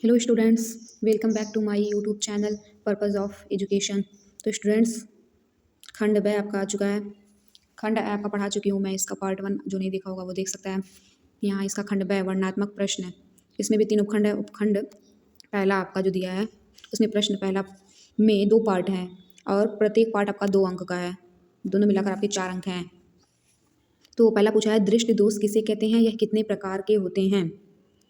Hello students, welcome back to my YouTube channel purpose of education. तो students, खंड ब आपका आ चुका है। खंड ए आपका पढ़ा चुकी हूँ मैं। इसका पार्ट 1 जो नहीं देखा होगा वो देख सकता है। यहाँ इसका खंड ब वर्णनात्मक प्रश्न है। इसमें भी 3 उपखंड है। उपखंड पहला आपका जो दिया है उसमें प्रश्न पहला में 2 पार्ट हैं और प्रत्येक पार्ट आपका 2 अंक का है। दोनों मिलाकर आपके 4 अंक हैं। तो पहला पूछा है, दृष्टि दोष किसे कहते हैं, यह कितने प्रकार के होते हैं।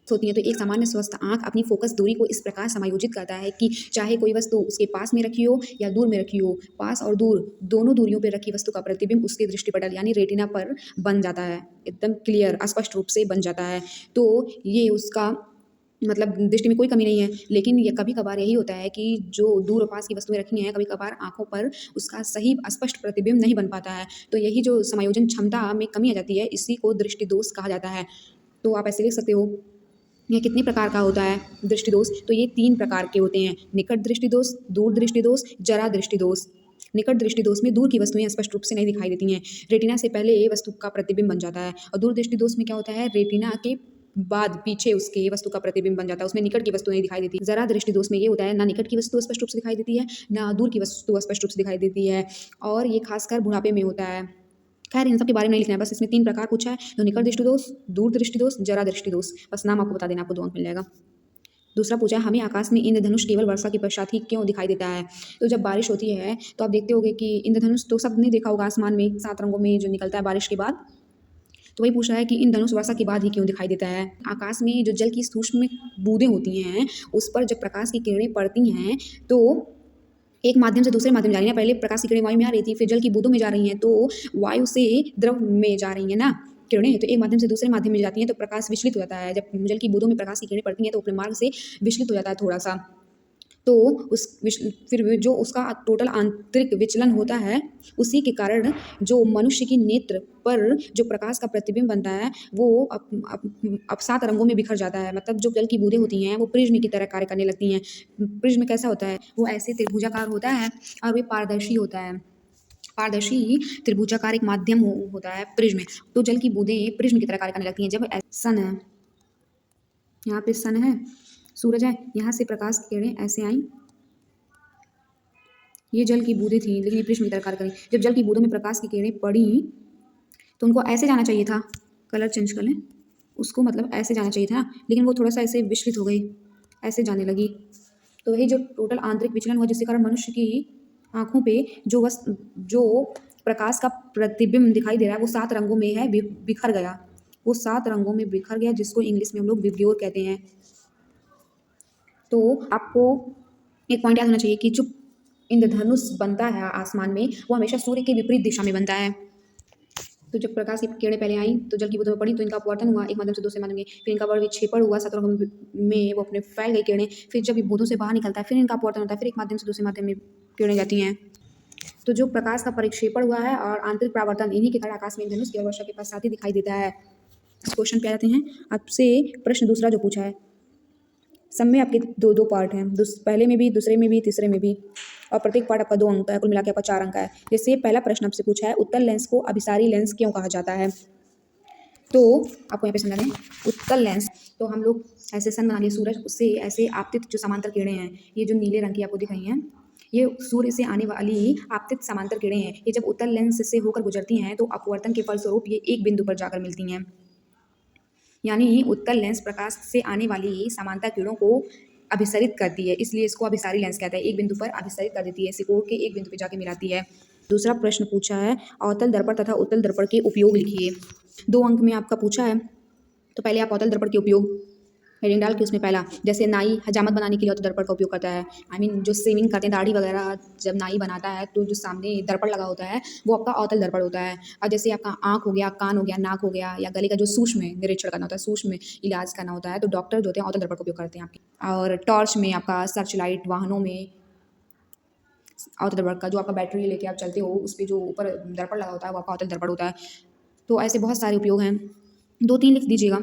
होती है तो एक सामान्य स्वस्थ आंख अपनी फोकस दूरी को इस प्रकार समायोजित करता है कि चाहे कोई वस्तु उसके पास में रखी हो या दूर में रखी हो, पास और दूर दोनों दूरियों पर रखी वस्तु का प्रतिबिंब उसके दृष्टिपटल यानी रेटिना पर बन जाता है, एकदम क्लियर स्पष्ट रूप से बन जाता है। तो ये उसका मतलब दृष्टि में कोई कमी नहीं है। लेकिन ये कभी कभार यही होता है कि जो दूर और पास की वस्तुएं रखी हैं, कभी कभार आंखों पर उसका सही स्पष्ट प्रतिबिंब नहीं बन पाता है। तो यही जो समायोजन क्षमता में कमी आ जाती है, इसी को दृष्टि दोष कहा जाता है। तो आप ऐसे लिख सकते हो, यह कितने प्रकार का होता है दृष्टि दोष। तो ये 3 प्रकार के होते हैं, निकट दृष्टि दोष, दूर दृष्टि दोष, जरा दृष्टि दोष। निकट दृष्टि दोष में दूर की वस्तुएं स्पष्ट रूप से नहीं दिखाई देती हैं, रेटिना से पहले ये वस्तु का प्रतिबिंब बन जाता है। और दूर दृष्टि दोष में क्या होता है, रेटिना के बाद पीछे उसके वस्तु का प्रतिबिंब बन जाता है, उसमें निकट की वस्तु नहीं दिखाई देती। जरा दृष्टि दोष में ये होता है, ना निकट की वस्तु स्पष्ट रूप से दिखाई देती है, ना दूर की वस्तु स्पष्ट रूप से दिखाई देती है, और ये खासकर बुढ़ापे में होता है। खैर, इन सब के बारे में नहीं लिखना है, बस इसमें 3 प्रकार पूछा है, तो निकट दृष्टि दोष, दूर दृष्टि दोष, जरा दृष्टि दोष। बस नाम आपको बता देना, आपको 2 अंक मिल जाएगा। दूसरा पूछा है, हमें आकाश में इंद्रधनुष केवल वर्षा के पश्चात ही क्यों दिखाई देता है। तो जब बारिश होती है तो आप देखते होंगे कि इंद्रधनुष तो सबने देखा होगा, आसमान में 7 रंगों में जो निकलता है बारिश के बाद। तो वही पूछ रहा है कि इंद्रधनुष वर्षा के बाद ही क्यों दिखाई देता है। आकाश में जो जल की सूक्ष्म बूंदें होती हैं, उस पर जब प्रकाश की किरणें पड़ती हैं तो एक माध्यम से दूसरे माध्यम जा रही है। पहले प्रकाश की किरणें वायु में आ रही थी, फिर जल की बूंदों में जा रही हैं, तो वायु से द्रव में जा रही है ना किरणें, तो एक माध्यम से दूसरे माध्यम में जाती हैं तो प्रकाश विचलित हो जाता है। जब जल की बूंदों में प्रकाश की किरणें पड़ती हैं तो अपने मार्ग से विचलित हो जाता है थोड़ा सा। तो फिर जो उसका टोटल आंतरिक विचलन होता है, उसी के कारण जो मनुष्य की नेत्र पर जो प्रकाश का प्रतिबिंब बनता है वो अब 7 रंगों में बिखर जाता है। मतलब जो जल की बूंदें होती हैं वो प्रिज्म की तरह कार्य करने लगती हैं। प्रिज्म कैसा होता है, वो ऐसे त्रिभुजाकार होता है और वे पारदर्शी होता है। पारदर्शी त्रिभुजाकार एक माध्यम होता है प्रिज्म। तो जल की बूंदें प्रिज्म की तरह कार्य करने लगती हैं। जब सन है, यहाँ पे सन है, सूरज है, यहाँ से प्रकाश की किरणें ऐसे आई, ये जल की बूंदें थी लेकिन ये प्रिज्म की तरह कार्य करी। जब जल की बूंदों में प्रकाश की किरणें पड़ी तो उनको ऐसे जाना चाहिए था, कलर चेंज कर लें उसको, मतलब ऐसे जाना चाहिए था ना, लेकिन वो थोड़ा सा ऐसे विचलित हो गई, ऐसे जाने लगी। तो वही जो टोटल आंतरिक विचलन हुआ, जिसके कारण मनुष्य की आंखों पे जो प्रकाश का प्रतिबिंब दिखाई दे रहा है वो 7 रंगों में है, बिखर गया। वो 7 रंगों में बिखर गया, जिसको इंग्लिश में हम लोग विब्रियोर कहते हैं। तो आपको एक पॉइंट याद होना चाहिए कि जो इंद्रधनुष बनता है आसमान में, वो हमेशा सूर्य के विपरीत दिशा में बनता है। तो जब प्रकाश की किरणें पहले आई तो जल की बूंदों में पड़ी तो इनका अपवर्तन हुआ एक माध्यम से दूसरे माध्यम में, फिर इनका विक्षेपण हुआ 7 रंगों में, वो अपने फैल गई किरणें। फिर जब ये बूंदों से बाहर निकलता है फिर इनका अपवर्तन होता है, फिर एक माध्यम से दूसरे माध्यम में किरणें जाती हैं। तो जो प्रकाश का परिक्षेपण हुआ है और आंतरिक परावर्तन, इन्हीं के कारण आकाश में इंद्रधनुष केवल वर्षा के पश्चात ही दिखाई देता है। इस क्वेश्चन पे आ जाते हैं। आपसे प्रश्न दूसरा जो पूछा है, सब में आपके 2-2 पार्ट हैं, पहले में भी, दूसरे में भी, तीसरे में भी, और प्रत्येक पार्ट आपका 2 अंक का है, कुल मिला के आपका 4 अंक का है। जैसे पहला प्रश्न आपसे पूछा है, उत्तल लेंस को अभिसारी लेंस क्यों कहा जाता है। तो आपको यहाँ पे समझा दें, उत्तल लेंस तो हम लोग ऐसे सन बना लिए सूरज, उससे ऐसे आपतित जो समांतर किरणें हैं, ये जो नीले रंग की आपको दिख रही हैं, ये सूर्य से आने वाली आपतित समांतर किरणें हैं। ये जब उत्तल लेंस से होकर गुजरती हैं तो अपवर्तन के फलस्वरूप ये एक बिंदु पर जाकर मिलती हैं। यानी उत्तल लेंस प्रकाश से आने वाली समांतर किरणों को अभिसरित करती है, इसलिए इसको अभिसारी लेंस कहते हैं। एक बिंदु पर अभिसरित कर देती है, सिकोड़ के एक बिंदु पर जाके मिलाती है। दूसरा प्रश्न पूछा है, अवतल दर्पण तथा उत्तल दर्पण के उपयोग लिखिए। 2 अंक में आपका पूछा है, तो पहले आप अवतल दर्पण के उपयोग हेडिंग डाल के उसमें पहला, जैसे नाई हजामत बनाने के लिए अवतल दर्पण का उपयोग करता है। जो शेविंग करते हैं, दाढ़ी वगैरह जब नाई बनाता है तो जो सामने दर्पण लगा होता है वो आपका अवतल दर्पण होता है। और जैसे आपका आँख हो गया, कान हो गया, नाक हो गया, या गले का जो सूक्ष्म निरीक्षण करना होता है, सूक्ष्म इलाज करना होता है, तो डॉक्टर जो होते हैं अवतल दर्पण का उपयोग करते हैं आपके। और टॉर्च में आपका, सर्च लाइट वाहनों में अवतल दर्पण का, जो आपका बैटरी लेके आप चलते हो उस पर जो ऊपर दर्पण लगा होता है वो आपका अवतल दर्पण होता है। तो ऐसे बहुत सारे उपयोग हैं, 2-3 लिख दीजिएगा,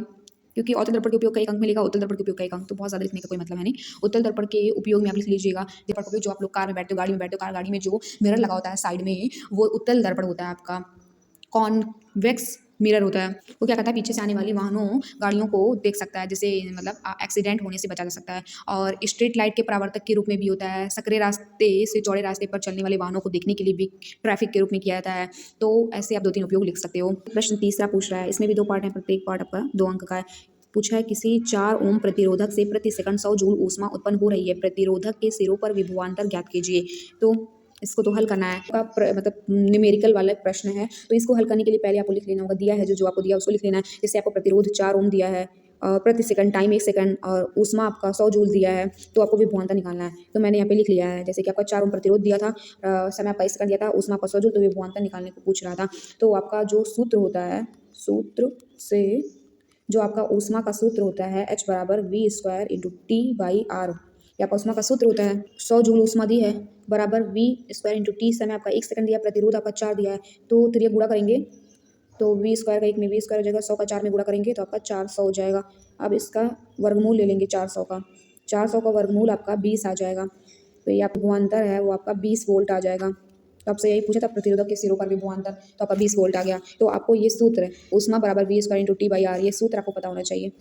क्योंकि अवतल दर्पण के उपयोग का 1 अंक मिलेगा, उत्तल दर्पण के उपयोग का 1 अंक, तो बहुत ज़्यादा लिखने का कोई मतलब है नहीं। उत्तल दर्पण के उपयोग में आप लिख लीजिएगा, दर्पण का उपयोग जो आप लोग कार में बैठते हो, गाड़ी में बैठते हो, कार गाड़ी में जो मिरर लगा होता है साइड में, वो उत्तल दर्पण होता है आपका। कॉन्वेक्स मिरर होता है, वो क्या करता है पीछे से आने वाली वाहनों गाड़ियों को देख सकता है, जिससे मतलब एक्सीडेंट होने से बचा जा सकता है। और स्ट्रीट लाइट के परावर्तक के रूप में भी होता है। सकरे रास्ते से चौड़े रास्ते पर चलने वाले वाहनों को देखने के लिए भी ट्रैफिक के रूप में किया जाता है। तो ऐसे आप 2-3 उपयोग लिख सकते हो। प्रश्न तीसरा पूछ रहा है, इसमें भी 2 पार्ट हैं, प्रत्येक पार्ट आपका 2 अंक का है। पूछा है किसी 4 ओम प्रतिरोधक से प्रति सेकंड 100 जूल ऊष्मा उत्पन्न हो रही है, प्रतिरोधक के सिरों पर विभवांतर ज्ञात कीजिए। तो इसको तो हल करना है, मतलब न्यूमेरिकल वाला प्रश्न है, तो इसको हल करने के लिए पहले आपको लिख लेना होगा, दिया है जो आपको दिया उसको लिख लेना है। जैसे आपको प्रतिरोध 4 ओम दिया है, प्रति सेकंड टाइम 1 सेकंड और ऊष्मा आपका 100 जूल दिया है, तो आपको विभवांतर निकालना है। तो मैंने यहाँ पे लिख लिया है, जैसे कि आपका 4 ओम प्रतिरोध दिया था, समय आपका 1 सेकंड दिया था, ऊष्मा आपका 100 जूल, तो विभवांतर निकालने को पूछ रहा था। तो आपका जो सूत्र होता है, सूत्र से जो आपका ऊष्मा का सूत्र होता है H बराबर V square into T by R, ये आपका ऊष्मा का सूत्र होता है। 100 जूल ऊष्मा दी है बराबर वी स्क्वायर इंटू टी, समय आपका 1 सेकंड दिया, प्रतिरोध आपका 4 दिया है, तो फिर ये गुणा करेंगे तो वी स्क्वायर का 1 में वी स्क्वायर हो जाएगा, 100 का 4 में गुणा करेंगे तो आपका 400 हो जाएगा। अब इसका वर्गमूल ले लेंगे 400 का, 400 का वर्गमूल आपका 20 आ जाएगा, तो ये आपका विभवांतर है वो आपका 20 वोल्ट आ जाएगा। तो आपसे यही पूछा था प्रतिरोधक के सिरों पर विभवांतर, तो आपका 20 वोल्ट आ गया। तो आपको ये सूत्र ऊष्मा बराबर V square into T by R, ये सूत्र आपको पता होना चाहिए।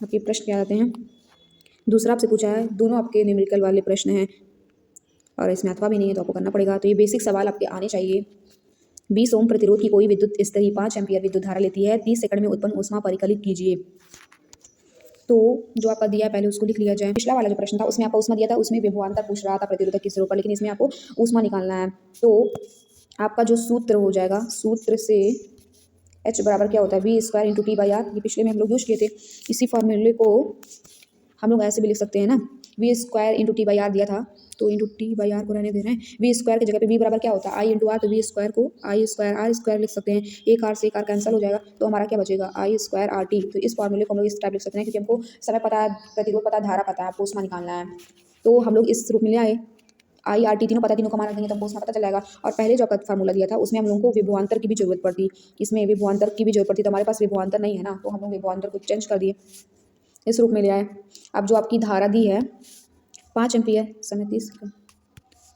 आपके प्रश्न क्या आते हैं। दूसरा आपसे पूछा है, दोनों आपके न्यूमेरिकल वाले प्रश्न हैं और इसमें अथवा भी नहीं है तो आपको करना पड़ेगा। तो ये बेसिक सवाल आपके आने चाहिए। 20 ओम प्रतिरोध की कोई विद्युत स्तरी 5 एम्पीयर विद्युत धारा लेती है, 30 सेकंड में उत्पन्न ऊष्मा परिकलित कीजिए। तो जो आपका दिया है पहले उसको लिख लिया जाए। पिछला वाला जो प्रश्न था उसमें आपको ऊष्मा दिया था, उसमें विभवांतर पूछ रहा था प्रतिरोधक के सिरों पर, लेकिन इसमें आपको ऊष्मा निकालना है। तो आपका जो सूत्र हो जाएगा, सूत्र से H बराबर क्या होता है V square into T by R, ये पिछले में हम लोग यूज किए थे। इसी फॉर्मूले को हम लोग ऐसे भी लिख सकते हैं ना, V square into T by R दिया था, तो इंटू टी बाई आर को रहने दे रहे हैं। वी स्क्वायर की जगह पे वी बराबर क्या होता है आई इंटू आर, तो वी स्क्वायर को आई स्क्वायर आर स्क्वायर लिख सकते हैं। एक आर से एक आर कैंसिल हो जाएगा, तो हमारा क्या बचेगा आई स्क्वायर आर टी। तो इस फॉर्मूले को हम लोग इस टाइप लिख सकते हैं, क्योंकि हमको समय पता है, प्रतिरोध पता है, धारा पता है, आपको ऊष्मा निकालना है। तो हम लोग इस रूप में ले आए, आई आर टी तीनों पता, तीनों का मान रख देंगे तो हमको उसमें पता चल जाएगा। और पहले जो आपका फार्मूला दिया था उसमें हम लोगों को विभवांतर की भी जरूरत पड़ती, इसमें विभवांतर की भी जरूरत पड़ती, तो हमारे पास विभवांतर नहीं है ना, तो हम लोग विभवांतर को चेंज कर दिए, इस रूप में ले आए। अब जो आपकी धारा दी है 5 एम्पियर, समय 30 सेकंड,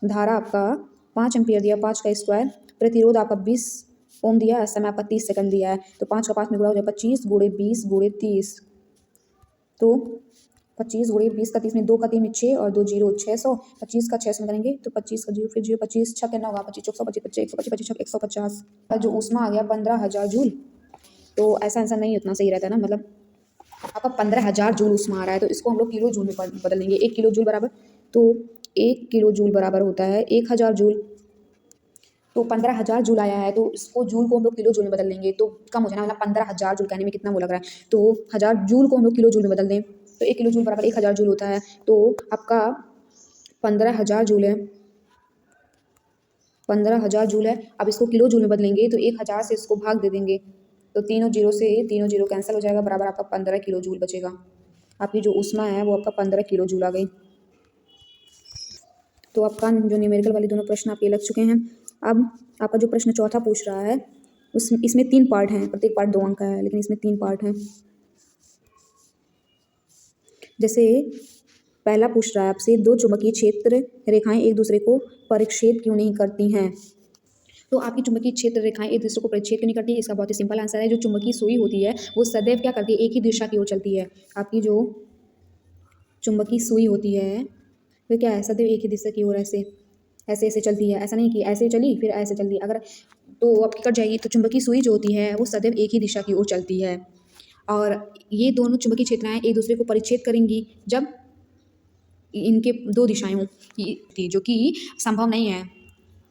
धारा आपका 5 एम्पियर दिया, 5 का स्क्वायर, प्रतिरोध आपका 20 ओम दिया, समय आपका 30 सेकंड दिया है, तो 5 का 5 में गुणा हो जाए 25 गुणे 20 गुणे 30, तो 25 गुणे 20 का 30 में 2 का 3 में 6 और 2 जीरो 600, 25 का 600 में करेंगे तो 25 का जीरो फिर जीरो 25 छः कितना होगा 25 100 25 25 125 25 150 का जो ऊष्मा आ गया 15,000 जूल। तो ऐसा आंसर नहीं उतना सही रहता ना, मतलब आपका 15,000 जूल ऊष्मा आ रहा है, तो इसको हम लोग किलो जूल में बदल देंगे। 1 किलो जूल बराबर, तो 1 किलो जूल बराबर होता है 1000 जूल, तो 15,000 जूल आया है, तो इसको जूल को हम लोग किलो जूल में बदल देंगे तो कम हो जाना, मतलब 15,000 जूल कहने में कितना वो लग रहा है, तो 1000 जूल को हम लोग किलो जूल में बदल दें, तो 1 किलो जूल बराबर 1000 जूल होता है। तो आपका 15,000 जूल है, 15,000 जूल है। अब इसको किलो जूल में बदलेंगे तो 1000 से इसको भाग दे देंगे, तो तीनों जीरो से तीनों जीरो कैंसिल हो जाएगा, बराबर आपका 15 किलो जूल बचेगा। आपकी जो ऊष्मा है वो आपका 15 किलो जूल आ गई। तो आपका जो न्यूमेरिकल वाले दोनों प्रश्न आपके लग चुके हैं। अब आपका जो प्रश्न चौथा पूछ रहा है इसमें 3 पार्ट हैं, प्रत्येक पार्ट 2 अंक का है, लेकिन इसमें 3 पार्ट हैं। जैसे पहला पूछ रहा है आपसे, 2 चुंबकीय क्षेत्र रेखाएं एक दूसरे को परिच्छेद क्यों नहीं करती हैं। तो आपकी चुंबकीय क्षेत्र रेखाएं एक दूसरे को परिच्छेद क्यों नहीं करती है, इसका बहुत ही सिंपल आंसर है, जो चुंबकीय सुई होती है वो सदैव क्या करती है, एक ही दिशा की ओर चलती है। आपकी जो चुंबकीय सुई होती है वो क्या है, सदैव एक ही दिशा की ओर ऐसे ऐसे ऐसे चलती है, ऐसा नहीं कि ऐसे चली फिर ऐसे चलती, अगर तो आपकी कट जाएगी। तो चुंबकीय सुई जो होती है वो सदैव एक ही दिशा की ओर चलती है, और ये दोनों चुंबकीय क्षेत्राएं एक दूसरे को परिच्छेद करेंगी जब इनके 2 दिशाएं हों, जो कि संभव नहीं है।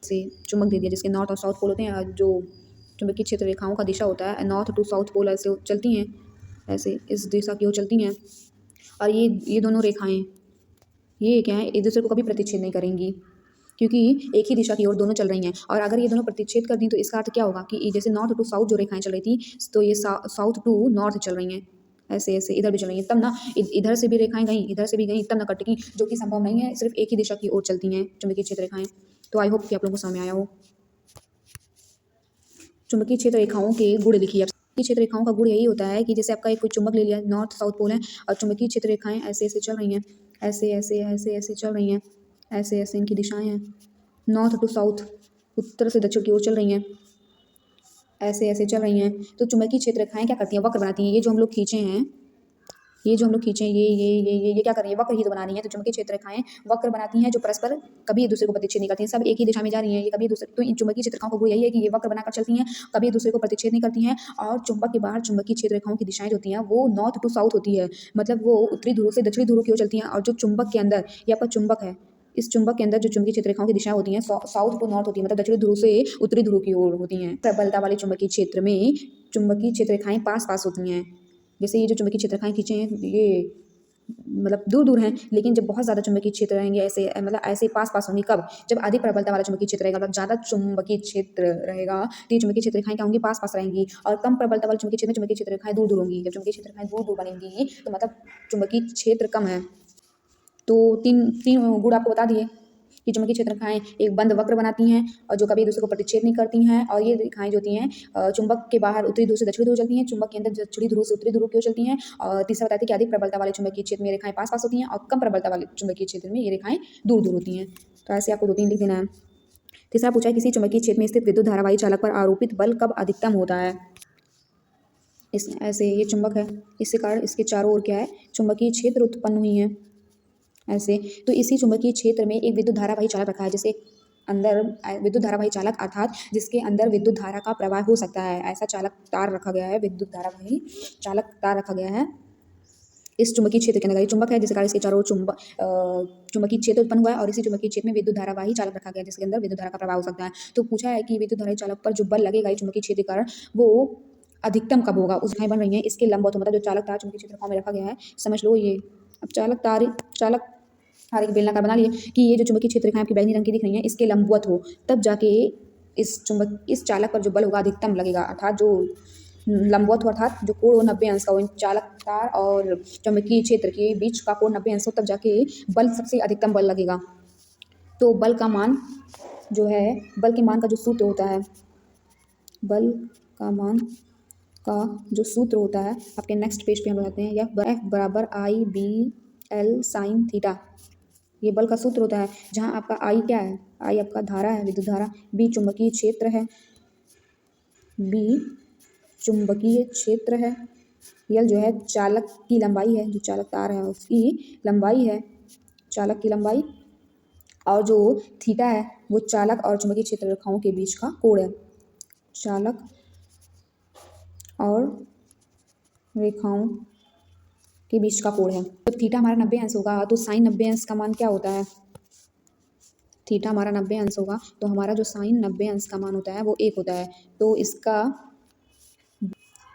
से चुंबक दे दिया जिसके नॉर्थ और साउथ पोल होते हैं, जो चुंबकीय क्षेत्र रेखाओं का दिशा होता है नॉर्थ टू साउथ पोल ऐसे चलती हैं, ऐसे इस दिशा की ओर चलती हैं। और ये दोनों रेखाएं ये क्या है, एक दूसरे को कभी प्रतिच्छेद नहीं करेंगी, क्योंकि एक ही दिशा की ओर दोनों चल रही हैं। और अगर ये दोनों प्रतिच्छेद कर दी तो इसका अर्थ क्या होगा कि जैसे नॉर्थ टू साउथ जो रेखाएं चल रही थी, तो ये साउथ टू नॉर्थ चल रही हैं, ऐसे ऐसे इधर भी चल रही हैं, तब ना इधर से भी रेखाएं गई, इधर से भी गई, तब ना कटेगी, जो कि संभव नहीं है, सिर्फ एक ही दिशा की ओर चलती हैं चुंबकीय क्षेत्र रेखाएं। तो आई होप कि आप लोगों को समझ में आया हो। चुंबकीय क्षेत्र रेखाओं के गुण लिखिए। चुंबकीय क्षेत्र रेखाओं का गुण यही होता है कि जैसे आपका एक कोई चुंबक ले लिया, नॉर्थ साउथ पोल है, और चुंबकीय क्षेत्र रेखाएं ऐसे ऐसे चल रही हैं, ऐसे ऐसे ऐसे ऐसे चल रही हैं, ऐसे ऐसे इनकी दिशाएं हैं, नॉर्थ टू साउथ, उत्तर से दक्षिण की ओर चल रही हैं। ऐसे ऐसे चल रही हैं। तो चुंबकीय क्षेत्र रेखाएं क्या करती हैं, वक्र बनाती हैं। ये जो हम लोग खींचे हैं, ये जो हम लोग खींचे हैं, ये क्या कर रही है, वक्र ही तो बना रही है। तो चुंबकीय क्षेत्र रेखाएं वक्र बनाती हैं जो परस्पर कभी एक दूसरे को प्रतिच्छेद नहीं करती हैं, सब एक ही दिशा में जा रही हैं, ये कभी एक दूसरे। तो इन चुंबकीय क्षेत्र रेखाओं का गुण यही है कि ये वक्र बनाकर चलती हैं, कभी एक दूसरे को प्रतिच्छेद नहीं करती हैं। और चुंबक के बाहर चुंबकीय क्षेत्र रेखाओं की दिशाएं जो होती हैं वो नॉर्थ टू साउथ होती है, मतलब वो उत्तरी ध्रुव से दक्षिणी ध्रुव की ओर चलती हैं। और जो चुंबक के अंदर, ये आपका चुंबक है, इस चुंबक के अंदर जो चुंबकीय क्षेत्र रेखाओं की दिशाएं होती हैं साउथ टू नॉर्थ होती है, मतलब दक्षिणी ध्रुव से उत्तरी ध्रुव की ओर होती हैं। प्रबलता वाले चुंबकीय क्षेत्र में चुंबकीय क्षेत्र रेखाएं पास पास होती हैं। जैसे ये जो चुंबकीय क्षेत्र रेखाएं खींचे हैं, ये मतलब दूर दूर हैं, लेकिन जब बहुत ज़्यादा चुंबकीय क्षेत्र रहेंगे ऐसे, मतलब ऐसे पास पास होंगी कब, जब अधिक प्रबलता वाला चुंबकीय क्षेत्र रहेगा, मतलब ज़्यादा चुंबकीय क्षेत्र रहेगा तो ये चुंबकीय क्षेत्र रेखाएं क्या होंगी, पास पास रहेंगी। और कम प्रबलता वाले चुंबकीय क्षेत्र में चुंबकीय क्षेत्र रेखाएं दूर दूर होंगी। जब चुंबकीय क्षेत्र रेखाएं दूर दूर बनेंगी तो मतलब चुंबकीय क्षेत्र कम है। तो तीन तीन गुण आपको बता दिए कि चुंबकीय क्षेत्र रेखाएं एक बंद वक्र बनाती हैं और जो कभी एक दूसरे को प्रतिच्छेद नहीं करती हैं। और ये रेखाएं जो होती हैं चुंबक के बाहर उत्तरी ध्रुव से दक्षिणी ध्रुव चलती हैं, चुंबक के अंदर दक्षिणी ध्रुव से उत्तरी ध्रुव की ओर चलती हैं। और तीसरा बताते हैं कि अधिक प्रबलता वाले चुंबकीय क्षेत्र में रेखाएं पास पास होती हैं और कम प्रबलता वाले चुंबकीय क्षेत्र में ये रेखाएं दूर दूर होती हैं। तो ऐसे आपको 2-3 लिख देना है। तीसरा पूछा है किसी चुंबकीय क्षेत्र में स्थित विद्युत धारावाही चालक पर आरोपित बल कब अधिकतम होता है। इस ऐसे ये चुंबक है, इसके कारण इसके चारों ओर क्या है, चुंबकीय क्षेत्र उत्पन्न हुई है ऐसे। तो इसी चुंबकीय क्षेत्र में एक विद्युत धारावाही चालक रखा है, जिसे अंदर विद्युत धारावाही चालक अर्थात जिसके अंदर विद्युत धारा का प्रवाह हो सकता है, ऐसा चालक तार रखा गया है, विद्युत धारावाही चालक तार रखा गया है इस चुंबकीय क्षेत्र के अंदर। ये चुंबक है जिसके कारण इसके चारों ओर चुंबकीय क्षेत्र उत्पन्न हुआ है और इसी चुंबकीय क्षेत्र में विद्युत धारावाही चालक रखा गया है जिसके अंदर विद्युत धारा का प्रवाह हो सकता है। तो पूछा है कि विद्युत धारावाही चालक पर जो बल लगेगा ये चुंबकीय क्षेत्र के कारण, वो अधिकतम कब होगा। उस बन रही है इसके लंबवत, मतलब जो चालक तार चुंबकीय क्षेत्र में रखा गया है, समझ लो ये। अब चालक तार एक बेलनाकार बना लिए कि ये जो चुंबकीय क्षेत्र रेखाएं आपकी बैंगनी रंग की दिख रही हैं इसके लंबवत हो, तब जाके इस चालक पर जो बल होगा अधिकतम लगेगा। अर्थात जो लंबवत हो, अर्थात जो कोण हो 90 अंश का हो, इन चालक तार और चुंबकीय क्षेत्र के बीच का कोण 90 अंश हो, तब जाके बल सबसे अधिकतम बल लगेगा। तो बल का मान जो है, बल के मान का जो सूत्र होता है, बल का मान का जो सूत्र होता है, आपके नेक्स्ट पेज पे हम बताते हैं, यह F बराबर आई बी एल साइन थीटा, ये बल का सूत्र होता है। जहाँ आपका आई क्या है, आई आपका धारा है, विद्युत धारा, बी चुंबकीय क्षेत्र है, बी चुंबकीय क्षेत्र है, यल जो है चालक की लंबाई है, जो चालक तार है उसकी लंबाई है, चालक की लंबाई, और जो थीटा है वो चालक और चुंबकीय क्षेत्र रेखाओं के बीच का कोण है, चालक और रेखाओं के बीच का कोण है। तो थीटा हमारा 90 अंश होगा, तो साइन 90 अंश का मान क्या होता है, थीटा हमारा 90 अंश होगा तो हमारा जो साइन 90 अंश का मान होता है वो 1 होता है। तो इसका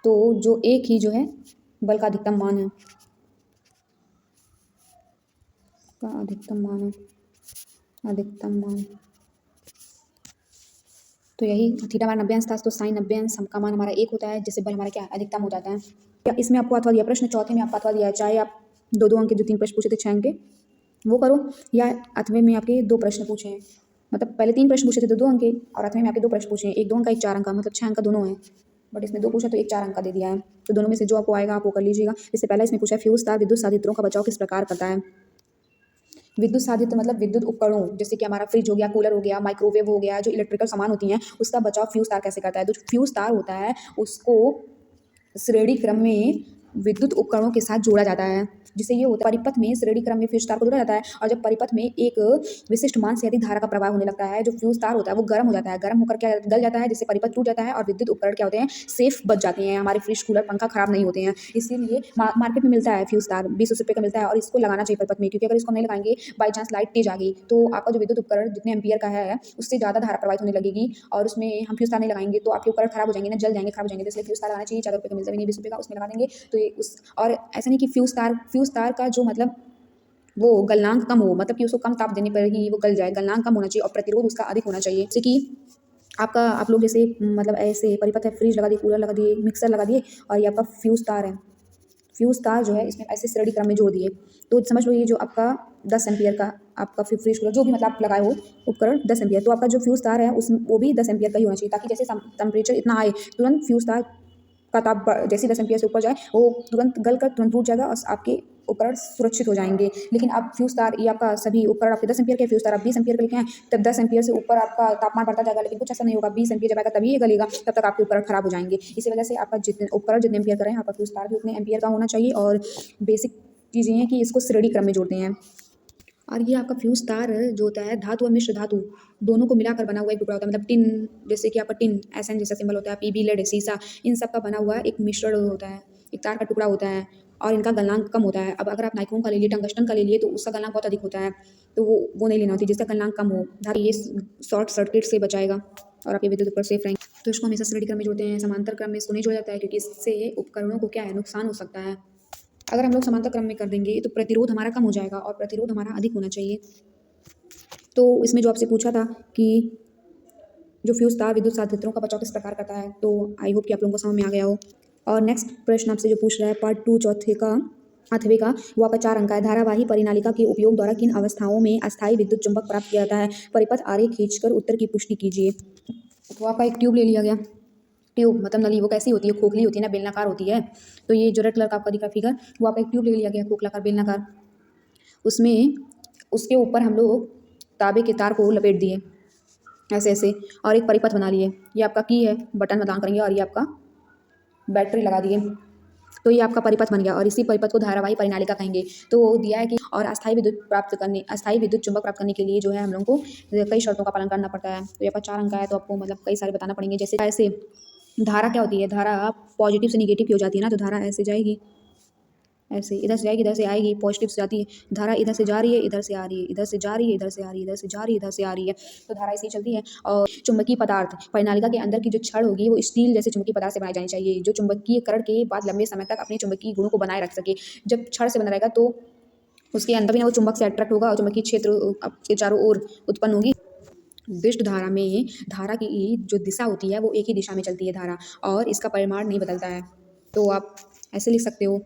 तो जो एक ही जो है बल का अधिकतम मान है, का अधिकतम मान है, अधिकतम मान। तो यही थीटा हमारा 90 अंश था, तो साइन 90 अंश का मान हमारा 1 होता है, जिससे बल हमारा क्या अधिकतम हो जाता है। या इसमें आपको अथवा दिया, प्रश्न चौथे में आपको अथवा दिया है, चाहे आप 2-2 अंक के जो 3 प्रश्न पूछे थे 6 अंक के वो करो, या अथवे में आपके 2 प्रश्न पूछे हैं, मतलब पहले 3 प्रश्न पूछे थे 2-2 अंक के और अथवे में आपके 2 प्रश्न पूछे हैं, एक 2 अंक का एक 4 अंक का, मतलब 6 अंक का दोनों है, बट इसमें 2 पूछा तो एक 4 अंक का दे दिया है। तो दोनों में से जो आपको आएगा आप वो कर लीजिएगा। इससे पहले इसमें पूछा है फ्यूज तार विद्युत साधित्रों का बचाव किस प्रकार करता है। विद्युत साधित्र मतलब विद्युत उपकरणों, जैसे कि हमारा फ्रिज हो गया, कूलर हो गया, माइक्रोवेव हो गया, जो इलेक्ट्रिकल सामान होती हैं उसका बचाव फ्यूज तार कैसे करता है। तो फ्यूज तार होता है उसको श्रेणी क्रम में विद्युत उपकरणों के साथ जोड़ा जाता है, जिससे ये होता है परिपथ में श्रेणी क्रम में फ्यूज तार को जोड़ा जाता है। और जब परिपथ में एक विशिष्ट मान से अधिक धारा का प्रवाह होने लगता है, जो फ्यूज तार होता है वो गर्म हो जाता है, गर्म होकर क्या गल जाता है, जिससे परिपथ टूट जाता है और विद्युत उपकरण क्या होते हैं, सेफ बच जाते हैं, हमारे फ्रिज कूलर पंखा खराब नहीं होते हैं। इसीलिए मार्केट में मिलता है फ्यूज तार 20 रुपये का मिलता है, और इसको लगाना चाहिए परिपथ में, क्योंकि अगर इसको नहीं लगाएंगे बाई चांस लाइट तेज आ गई तो आपका जो विद्युत उपकरण जितने एम्पियर का है उससे ज़्यादा धारा प्रवाहित होने लगेगी, और उसमें हम फ्यूज तार नहीं लगाएंगे तो आपके उपकरण खराब हो जाएंगे ना, जल जाएंगे, खराब हो जाएंगे। इसलिए फ्यूज तार लगाना चाहिए, 4 रुपये का मिलता भी नहीं, 20 रुपये का, उसमें लगा देंगे तो ये उस। और ऐसा नहीं कि फ्यूज तार का जो मतलब वो गलनांक कम हो, मतलब कि उसको कम ताप देने पर ही वो गल जाए, गलनांक कम होना चाहिए और प्रतिरोध उसका अधिक होना चाहिए। जैसे कि आप लोग जैसे मतलब ऐसे परिपथ है, फ्रिज लगा दिए, कूलर लगा दिए, मिक्सर लगा दिए, और ये आपका फ्यूज तार है, फ्यूज तार जो है इसमें ऐसे श्रेणी क्रम में जोड़ दिए, तो समझ लो ये जो आपका 10 एम्पियर का आपका फ्रिज कूलर जो भी मतलब आप लगाए हो उपकरण 10 एम्पियर, तो आपका जो फ्यूज तार है उस वो भी 10 एम्पियर का ही होना चाहिए, ताकि जैसे टेम्परेचर इतना आए तुरंत फ्यूज तार का ताप जैसे 10 एम्पियर से ऊपर जाए वो तुरंत गल कर तुरंत टूट जाएगा और आपके उपकरण सुरक्षित हो जाएंगे। लेकिन आप फ्यूज़ तार ये आपका सभी उपकरण आपके 10 एम्पियर के फ्यूज़ तार आप 20 एम्पियर के लेके आएँ, तब 10 एम्पियर से ऊपर आपका तापमान बढ़ता जाएगा, लेकिन कुछ ऐसा नहीं होगा। 20 एम्पियर जब आएगा तभी ये गलेगा, तब तक आपके उपकरण खराब हो जाएंगे। इसी वजह से आपका जितने उपकरण जितने एम्पियर का रहे, आपका फ्यूज़ तार भी उतने एम्पियर का होना चाहिए। और बेसिक चीज़ ये है कि इसको श्रेणी क्रम में जोड़ते हैं। और ये आपका फ्यूज़ तार जो होता है धातु और मिश्र धातु दोनों को मिलाकर बना हुआ एक टुकड़ा होता है। मतलब टिन, जैसे कि आपका टिन एसएन जैसा सिंबल होता है, पीबी लेड शीशा, इन सब का बना हुआ एक मिश्रण होता है, एक तार का टुकड़ा होता है और इनका गलनांक कम होता है। अब अगर आप नाइक्रोम का ले लिए, टंगस्टन का ले लिए तो उसका गलनांक बहुत अधिक होता है, तो वो नहीं लेना होती जिसका गलनांक कम हो। ये शॉर्ट सर्किट से बचाएगा और आपके विद्युत उपकरण सेफ रहेंगे। तो इसको हमेशा श्रेणी क्रम में जोड़ते हैं, समांतर क्रम में इसको नहीं जोड़ा जाता है, क्योंकि इससे उपकरणों को क्या है, नुकसान हो सकता है। अगर हम लोग समांतर क्रम में कर देंगे तो प्रतिरोध हमारा कम हो जाएगा और प्रतिरोध हमारा अधिक होना चाहिए। तो इसमें जो आपसे पूछा था कि जो फ्यूज़ तार विद्युत साधित्रों का बचाव किस प्रकार करता है, तो आई होप कि आप लोगों को समझ में आ गया हो। और नेक्स्ट प्रश्न आपसे जो पूछ रहा है पार्ट 2 आठवें का, वो आपका 4 अंक का है। धारावाही परिनालिका के उपयोग द्वारा किन अवस्थाओं में अस्थायी विद्युत चुंबक प्राप्त किया जाता है? परिपथ आरेख खींचकर उत्तर की पुष्टि कीजिए। तो आपका एक ट्यूब ले लिया गया। ट्यूब मतलब नली, वो कैसी होती है, खोखली होती है ना, बेलनाकार होती है। तो ये जो रेड कलर का आपका दिख रहा फिगर, वो आपका एक ट्यूब ले लिया गया, खोखलाकार बेलनाकार। उसमें उसके ऊपर हम लोग तांबे के तार को लपेट दिए ऐसे ऐसे और एक परिपथ बना लिए। ये आपका की है, बटन बटन करेंगे और ये आपका बैटरी लगा दिए, तो ये आपका परिपथ बन गया और इसी परिपथ को धारावाही परिनालिका कहेंगे। तो वो दिया है कि और अस्थायी विद्युत चुंबक प्राप्त करने के लिए जो है हम लोगों को कई शर्तों का पालन करना पड़ता है। तो ये आपका 4 अंक का है, तो आपको मतलब कई सारे बताना पड़ेंगे। जैसे ऐसे धारा क्या होती है, धारा पॉजिटिव से निगेटिव की हो जाती है ना, तो धारा ऐसे जाएगी, ऐसे इधर से जाएगी, इधर से आएगी, पॉजिटिव से जाती है। धारा इधर से जा रही है, इधर से आ रही है, इधर से जा रही है, इधर से आ रही है, इधर से जा रही है, इधर से आ रही है। तो धारा ऐसे ही चलती है। और चुंबकीय पदार्थ परिनालिका के अंदर की जो छड़ होगी वो स्टील जैसे चुंबकीय पदार्थ से बनाई जानी चाहिए, जो चुंबकीयकरण के बाद लंबे समय तक अपने चुंबकीय गुणों को बनाए रख सके। जब छड़ से बना रहेगा तो उसके अंदर भी ना वो चुंबक से अट्रैक्ट होगा और चुंबकीय क्षेत्र आपके चारों ओर उत्पन्न होगी। विशिष्ट धारा में धारा की जो दिशा होती है वो एक ही दिशा में चलती है धारा, और इसका परिमाण नहीं बदलता है। तो आप ऐसे लिख सकते हो।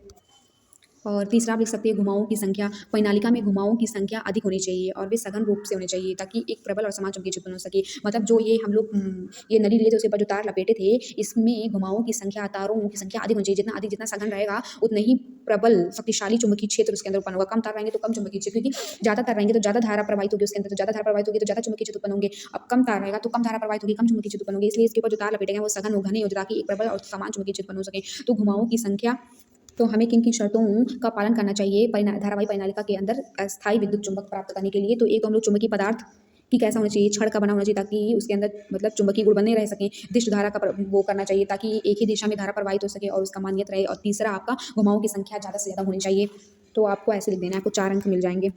और तीसरा आप लिख सकते हैं घुमावों की संख्या। परिनालिका में घुमावों की संख्या अधिक होनी चाहिए और वे सघन रूप से होने चाहिए, ताकि एक प्रबल और समान चुंबकीय क्षेत्र बन सके। मतलब जो ये हम लोग ये नली लिए थे उसके ऊपर जो तार लपेटे थे, इसमें घुमावों की संख्या, तारों की संख्या अधिक होनी चाहिए। जितना अधिक, जितना सघन रहेगा उतना ही प्रबल शक्तिशाली चुंबकीय क्षेत्र उसके अंदर उत्पन्न होगा। कम तार रहेंगे तो कम चुंबकीय क्षेत्र, क्योंकि ज़्यादा तार रहेंगे तो ज़्यादा धारा प्रवाहित होगी उसके अंदर, तो ज़्यादा धारा प्रवाहित होगी तो ज़्यादा चुंबकीय क्षेत्र उत्पन्न होंगे। अब कम तार रहेगा तो कम धारा प्रवाहित होगी, कम चुंबकीय क्षेत्र उत्पन्न होंगे। इसलिए इसके ऊपर जो तार लपेटे गए वो सघन हो, घने हो, ताकि एक प्रबल और समान चुंबकीय क्षेत्र उत्पन्न हो सके। तो घुमावों की संख्या, तो हमें किन किन शर्तों का पालन करना चाहिए धारावाही परिनालिका के अंदर अस्थायी विद्युत चुंबक प्राप्त करने के लिए? तो एक तो हम लोग चुंबकीय पदार्थ की कैसा होना चाहिए, छड़ का बना होना चाहिए, ताकि उसके अंदर मतलब चुंबकीय गुण बने रह सकें। दिष्ट धारा का वो करना चाहिए ताकि एक ही दिशा में धारा प्रवाहित हो सके और उसका मान्यता रहे। और तीसरा आपका घुमावों की संख्या ज़्यादा से ज़्यादा होनी चाहिए। तो आपको ऐसे लिख देना है, आपको 4 अंक मिल जाएंगे।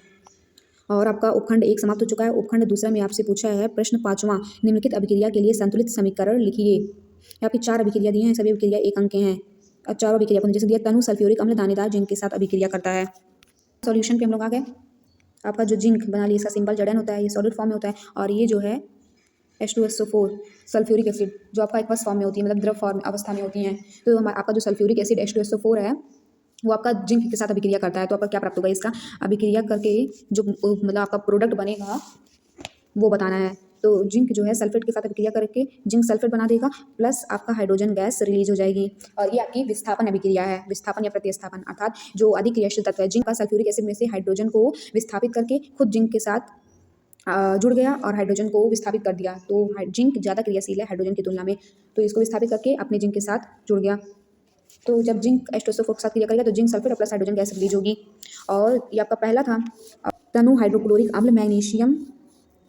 और आपका उपखंड 1 समाप्त हो चुका है। उपखंड दूसरा में आपसे पूछा है प्रश्न 5वां, निम्नलिखित अभिक्रिया के लिए संतुलित समीकरण लिखिए। आपकी 4 अभिक्रिया दी हैं, सभी अभिक्रिया 1 अंक के हैं। अब चारों अभिक्रिया को जैसे दिया, तनु सल्फ्यूरिक अम्ल दानेदार जिंक के साथ अभिक्रिया करता है। सॉल्यूशन पे हम लोग आ गए। आपका जो जिंक बना लिया, इसका सिंबल Zn होता है, ये सॉलिड फॉर्म में होता है। और ये जो है H2SO4 सल्फ्यूरिक एसिड, जो आपका एक्वस फॉर्म में होती है, मतलब द्रव फॉर्म अवस्था में होती हैं। तो आपका जो सल्फ्यूरिक एसिड H2SO4 है वो आपका जिंक के साथ अभिक्रिया करता है। तो आपका क्या प्राप्त होगा, इसका अभिक्रिया करके जो मतलब आपका प्रोडक्ट बनेगा वो बताना है। तो जिंक जो है सल्फेट के साथ अभिक्रिया करके जिंक सल्फेट बना देगा, प्लस आपका हाइड्रोजन गैस रिलीज हो जाएगी। और ये आपकी विस्थापन अभिक्रिया है, विस्थापन या प्रतिस्थापन, अर्थात जो अधिक क्रियाशील तत्व है जिंक का सल्फ्यूरिक एसिड में से हाइड्रोजन को विस्थापित करके खुद जिंक के साथ जुड़ गया और हाइड्रोजन को विस्थापित कर दिया। तो जिंक ज़्यादा क्रियाशील है हाइड्रोजन की तुलना में, तो इसको विस्थापित करके अपने जिंक के साथ जुड़ गया। तो जब जिंक H2SO4 के साथ क्रिया करेगा तो zinc sulphate plus hydrogen gas release होगी। और ये आपका पहला था, तनु हाइड्रोक्लोरिक अम्ल मैग्नीशियम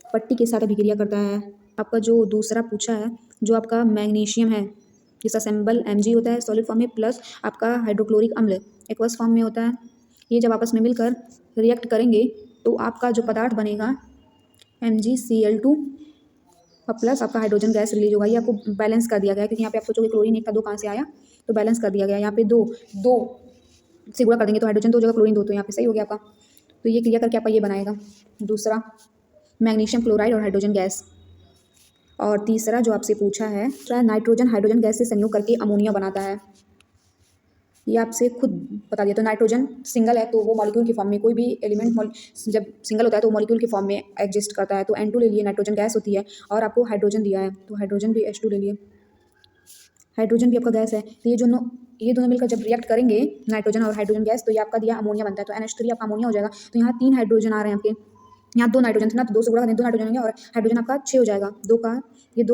पट्टी के साथ अभिक्रिया करता है। आपका जो दूसरा पूछा है, जो आपका मैग्नीशियम है जिसका सिंबल Mg होता है सॉलिड फॉर्म में, प्लस आपका हाइड्रोक्लोरिक अम्ल एक्वस फॉर्म में होता है। ये जब आपस में मिलकर रिएक्ट करेंगे तो आपका जो पदार्थ बनेगा MgCl2 और प्लस आपका हाइड्रोजन गैस रिलीज होगा। ये आपको बैलेंस कर दिया गया है, क्योंकि यहाँ पे आप सोचोगे क्लोरीन 1 का 2 कहाँ से आया, तो बैलेंस कर दिया गया। यहाँ पे दो से गुणा कर देंगे तो हाइड्रोजन 2 जगह क्लोरीन 2, तो यहाँ पे सही हो गया आपका। तो ये क्रिया करके आपका ये बनाएगा दूसरा मैग्नीशियम क्लोराइड और हाइड्रोजन गैस। और तीसरा जो आपसे पूछा है, नाइट्रोजन हाइड्रोजन गैस से संयोग करके अमोनिया बनाता है। ये आपसे खुद बता दिया। तो नाइट्रोजन सिंगल है तो वो मॉलिक्यूल की फॉर्म में, कोई भी एलिमेंट जब सिंगल होता है तो वो मॉलिक्यूल की फॉर्म में एग्जिस्ट करता है। तो N2 ले लिए, नाइट्रोजन गैस होती है, और आपको हाइड्रोजन दिया है तो हाइड्रोजन भी H2 ले लिए, हाइड्रोजन भी आपका गैस है। तो ये दोनों मिलकर जब रिएक्ट करेंगे, नाइट्रोजन और हाइड्रोजन गैस, तो ये आपका दिया अमोनिया बनता है। तो NH3 आपका अमोनिया हो जाएगा। तो यहाँ 3 हाइड्रोजन आ रहे हैं आपके, यहाँ 2 नाइट्रोजन थे ना, तो 2 से गुणा कर देंगे, 2 नाइट्रोजन होंगे और हाइड्रोजन आपका 6 हो जाएगा। 2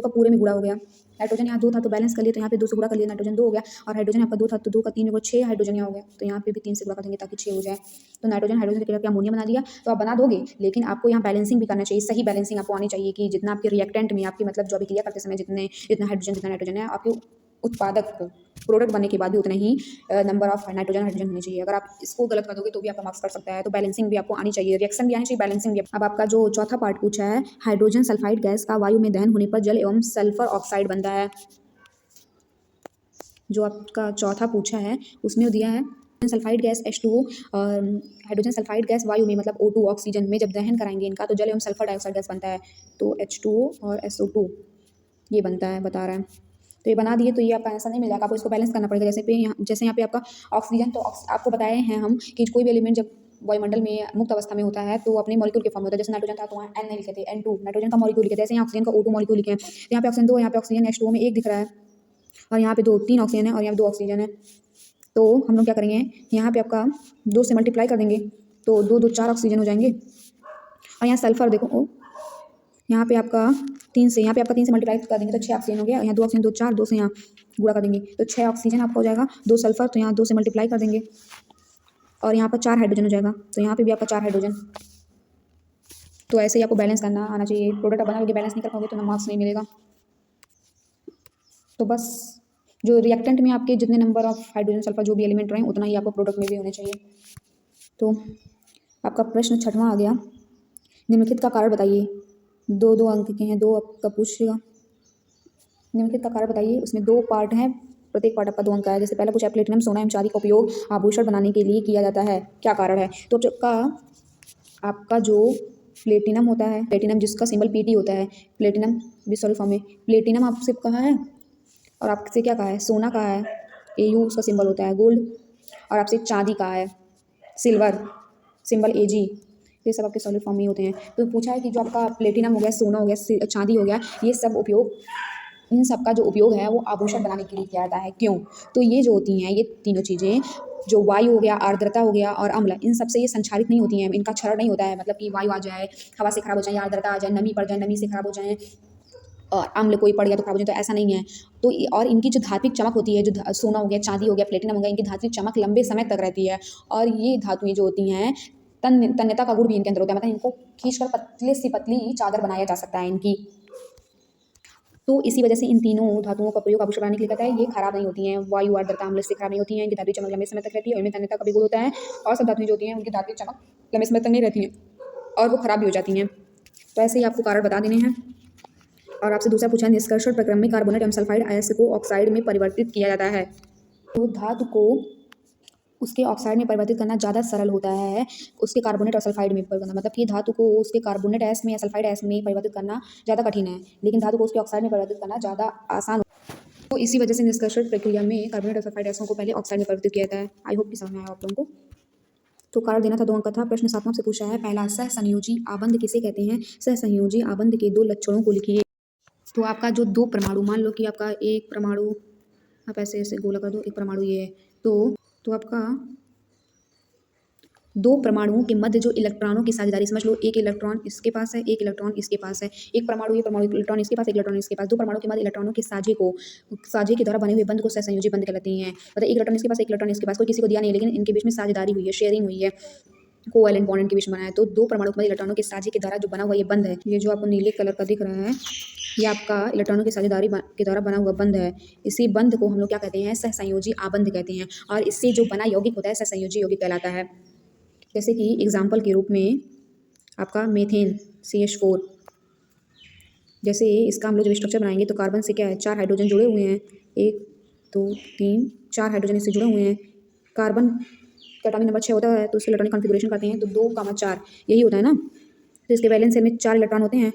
का पूरे में गुणा हो गया। नाइट्रोजन यहाँ 2 था तो बैलेंस कर लिए, तो यहाँ पे 2 से गुणा कर लिए, नाइट्रोजन 2 हो गया। और हाइड्रोजन आपका 2 था तो 2 का 3 होगा, 6 हाइड्रोजन यहाँ हो गया। तो यहाँ पे भी 3 से गुणा कर देंगे ताकि 6 हो जाए। तो नाइट्रोजन हाइड्रोजन के करके अमोनिया बना दिया। तो आप बना दोगे, लेकिन आपको यहाँ बैलेंसिंग भी करना चाहिए। सही बैलेंसिंग आपको आनी चाहिए कि जितना आपके रिएक्टेंट में, आपकी मतलब जो भी क्रिया करते समय जितना हाइड्रोजन जितना नाइट्रोजन है, आपके उत्पादक प्रोडक्ट बनने के बाद भी उतना ही नंबर ऑफ नाइट्रोजन हाइड्रोजन होनी चाहिए। अगर आप इसको गलत कर दोगे तो भी आपका मार्क्स कट सकता है। तो बैलेंसिंग भी आपको आनी चाहिए, रिएक्शन भी आनी चाहिए, बैलेंसिंग भी। अब आपका जो चौथा पार्ट पूछा है, हाइड्रोजन सल्फाइड गैस का वायु में दहन होने पर जल एवं सल्फर ऑक्साइड बनता है। जो आपका चौथा पूछा है उसमें दिया है सल्फाइड गैस H2O और हाइड्रोजन सल्फाइड गैस वायु में मतलब O2 ऑक्सीजन में जब दहन कराएंगे इनका, तो जल एवं सल्फर डाइऑक्साइड गैस बनता है। तो H2O और SO2 ये बनता है, बता रहा है। तो ये बना दिए, तो ये आपका आंसर नहीं मिल जाएगा, आपको इसको बैलेंस करना पड़ेगा। जैसे यहाँ पे आपका ऑक्सीजन, तो आपको बताए हैं हम कि कोई भी एलिमेंट जब वायुमंडल में मुक्त अवस्था में होता है तो अपने मॉलिक्यूल के फॉर्म में होता है। जैसे नाइट्रोजन था तो वहाँ N नहीं लिखे थे, N2 नाइट्रोजन का मॉलिक्यूल लिखे थे। ऐसे यहाँ ऑक्सीजन का O2 मॉलिक्यूल लिखे हैं। तो यहाँ पे ऑक्सीजन 2, यहाँ पे ऑक्सीजन H2O में 1 दिख रहा है, और यहाँ पे 3 ऑक्सीजन है और यहाँ पे 2 ऑक्सीजन है। तो हम लोग क्या करेंगे, यहाँ पे आपका 2 से मल्टीप्लाई कर देंगे, तो 2 2 4 ऑक्सीजन हो जाएंगे। और यहाँ सल्फर देखो, यहाँ पे आपका 3 से, यहाँ पे आपका 3 से मल्टीप्लाई कर देंगे तो 6 ऑक्सीजन हो गया। यहाँ 2 ऑक्सीजन, 2 4, 2 से यहाँ गुणा कर देंगे तो 6 ऑक्सीजन आपका हो जाएगा। 2 सल्फर, तो यहाँ 2 से मल्टीप्लाई कर देंगे और यहाँ पर 4 हाइड्रोजन हो जाएगा। तो यहाँ पे भी आपका 4 हाइड्रोजन। तो ऐसे ही आपको बैलेंस करना आना चाहिए। प्रोडक्ट आप बनाओगे, बैलेंस नहीं कर पाओगे तो मार्क्स नहीं मिलेगा। तो बस जो रिएक्टेंट में आपके जितने नंबर ऑफ हाइड्रोजन सल्फर जो भी एलिमेंट रहे उतना ही आपको प्रोडक्ट में भी होने चाहिए। तो आपका प्रश्न 6वां आ गया, निम्नलिखित का कारण बताइए। 2 अंक के हैं, 2 आपका पूछेगा। निम्नलिखित का कारण बताइए, उसमें 2 पार्ट हैं, प्रत्येक पार्ट आपका 2 अंक का है। जैसे पहला पूछा, प्लेटिनम सोना एवं चांदी का उपयोग आभूषण बनाने के लिए किया जाता है, क्या कारण है। तो आपका जो प्लेटिनम होता है, प्लेटिनम जिसका सिंबल Pt होता है, प्लेटिनम सॉरी फॉर्म में प्लेटिनम आपसे कहा है, और आपसे क्या कहा है, सोना कहा है, Au उसका सिंबल होता है, गोल्ड। और आपसे चांदी कहा है, सिल्वर, सिंबल Ag। ये सब आपके सॉलिड फॉर्म में होते हैं। तो पूछा है कि जो आपका प्लेटिनम हो गया, सोना हो गया, चांदी हो गया, ये सब उपयोग, इन सब का जो उपयोग है वो आभूषण बनाने के लिए किया जाता है। क्यों? तो ये जो होती हैं, ये तीनों चीज़ें, जो वायु हो गया, आर्द्रता हो गया और अम्ल, इन सब से ये संचारित नहीं होती हैं, इनका क्षरण नहीं होता है। मतलब कि वायु आ जाए, हवा से खराब हो जाए, या आर्द्रता आ जाए, नमी पड़ जाए, नमी से खराब हो जाए, और अम्ल कोई पड़ गया तो खराब हो जाए, तो ऐसा नहीं है। तो और इनकी जो धात्विक चमक होती है, जो सोना हो गया, चांदी हो गया, प्लेटिनम हो गया, इनकी धात्विक चमक लंबे समय तक रहती है। और ये धातुएं जो होती हैं, तन्यता का गुण भी इनके अंदर होता है, मतलब इनको खींचकर पतले से पतली चादर बनाया जा सकता है इनकी। तो इसी वजह से इन तीनों धातुओं का प्रयोग आभूषण बनाने के लिए करता है। ये खराब नहीं होती हैं, वायु आर्द्रता अम्ल से खराब नहीं होती हैं, इनकी धात्विक चमक लंबे समय तक रहती है, और इनमें तन्यता का भी गुण होता है। और सब धातुएं जो होती हैं उनकी धात्विक चमक लंबे समय तक नहीं रहती हैं और वो खराब भी हो जाती हैं। तो ऐसे ही आपको कारण बता देने हैं। और आपसे दूसरा पूछा, निष्कर्षण प्रक्रम में कार्बोनेट एवं सल्फाइड अयस्क को ऑक्साइड में परिवर्तित किया जाता है। तो धातु को उसके ऑक्साइड में परिवर्तित करना ज़्यादा सरल होता है उसके कार्बोनेट और सल्फाइड में परिवर्तित करना। मतलब कि धातु को उसके कार्बोनेट अयस्क में या सल्फाइड अयस्क में परिवर्तित करना ज़्यादा कठिन है, लेकिन धातु को उसके ऑक्साइड में परिवर्तित करना ज़्यादा आसान। तो इसी वजह से निष्कर्षण प्रक्रिया में कार्बोनेट और सल्फाइड अयस्कों को पहले ऑक्साइड में परिवर्तित किया जाता है। आई होप कि समझ में आया आप लोगों को। तो कारण देना था, 2 अंक का था। प्रश्न 7वां से पूछा है, पहला, सहसंयोजी आबंध किसे कहते हैं। सहसंयोजी आबंध के 2 लक्षणों को लिखिए। तो आपका जो 2 परमाणु, मान लो कि आपका एक परमाणु, आप ऐसे ऐसे गोला कर दो, एक परमाणु ये है, तो आपका 2 परमाणुओं के मध्य जो इलेक्ट्रॉनों की साझेदारी, समझ लो एक इलेक्ट्रॉन इसके पास है, एक इलेक्ट्रॉन इसके पास है, एक परमाणु, ये परमाणु, इलेक्ट्रॉन इसके पास, एक इलेक्ट्रॉन इसके पास, 2 परमाणु के मध्य इलेक्ट्रॉनों के साझे के द्वारा बने हुए बंध को सहसंयोजी बंध कहलाते हैं। मतलब एक इलेक्ट्रॉन इसके पास, एक इलेक्ट्रॉन इसके पास, कोई किसी को दिया नहीं, लेकिन इनके बीच में साझेदारी हुई है, शेयरिंग हुई है, कोवैलेंट बॉन्ड इनके बीच में बना है। तो 2 परमाणु के मध्य इलेक्ट्रॉनों के साझे के द्वारा जो बना हुआ ये बंध है, ये जो आपको नीले कलर का दिख रहा है, ये आपका इलेक्ट्रॉनों की साझेदारी के द्वारा बना हुआ बंध है। इसी बंध को हम लोग क्या कहते हैं, सहसंयोजी आबंध कहते हैं। और इससे जो बना यौगिक होता है सहसंयोजी यौगिक कहलाता है। जैसे कि एग्जाम्पल के रूप में आपका मीथेन CH4, जैसे इसका हम लोग जब स्ट्रक्चर बनाएंगे तो कार्बन से क्या है, 4 हाइड्रोजन जुड़े हुए हैं, 1 2 3 4 हाइड्रोजन इससे जुड़े हुए हैं। कार्बन का एटॉमिक नंबर 6 होता है, तो उसके इलेक्ट्रॉनिक कॉन्फ़िगरेशन करते हैं तो 2, 4 यही होता है ना। तो इसके वैलेंस शेल में 4 इलेक्ट्रॉन होते हैं,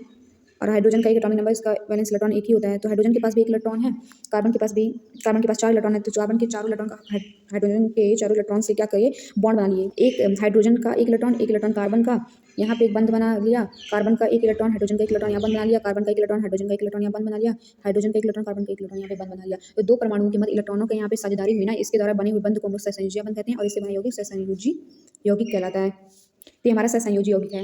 और हाइड्रोजन का एक एटॉमिक नंबर, इसका वैलेंस इलेक्ट्रॉन एक ही होता है। तो हाइड्रोजन के पास भी एक इलेक्ट्रॉन है, कार्बन के पास 4 इलेक्ट्रॉन है। तो कार्बन के चारों इलेक्ट्रॉन का हाइड्रोजन के चारों इलेक्ट्रॉन से क्या करिए, बॉन्ड बना लिए। एक हाइड्रोजन का एक इलेक्ट्रॉन कार्बन का यहाँ पे एक बंध बना लिया, कार्बन का एक इलेक्ट्रॉन हाइड्रोजन का एक इलेक्ट्रॉन यहाँ बंध बना लिया, कार्बन का एक इलेक्ट्रॉन हाइड्रोजन का एक इलेक्ट्रॉन यहाँ बंध बना लिया, हाइड्रोजन का एक इलेक्ट्रॉन कार्बन का एक इलेक्ट्रॉन यहाँ पे बंध बना लिया। तो दो परमाणुओं के मध्य इलेक्ट्रॉनों के यहाँ पे साझेदारी हुई ना, इसके द्वारा बने हुए बंध को हम लोग सहसंयोजी बंध कहते हैं, और इससे बना यौगिक सहसंयोजी यौगिक कहलाता है। तो ये हमारा सहसंयोजी यौगिक है।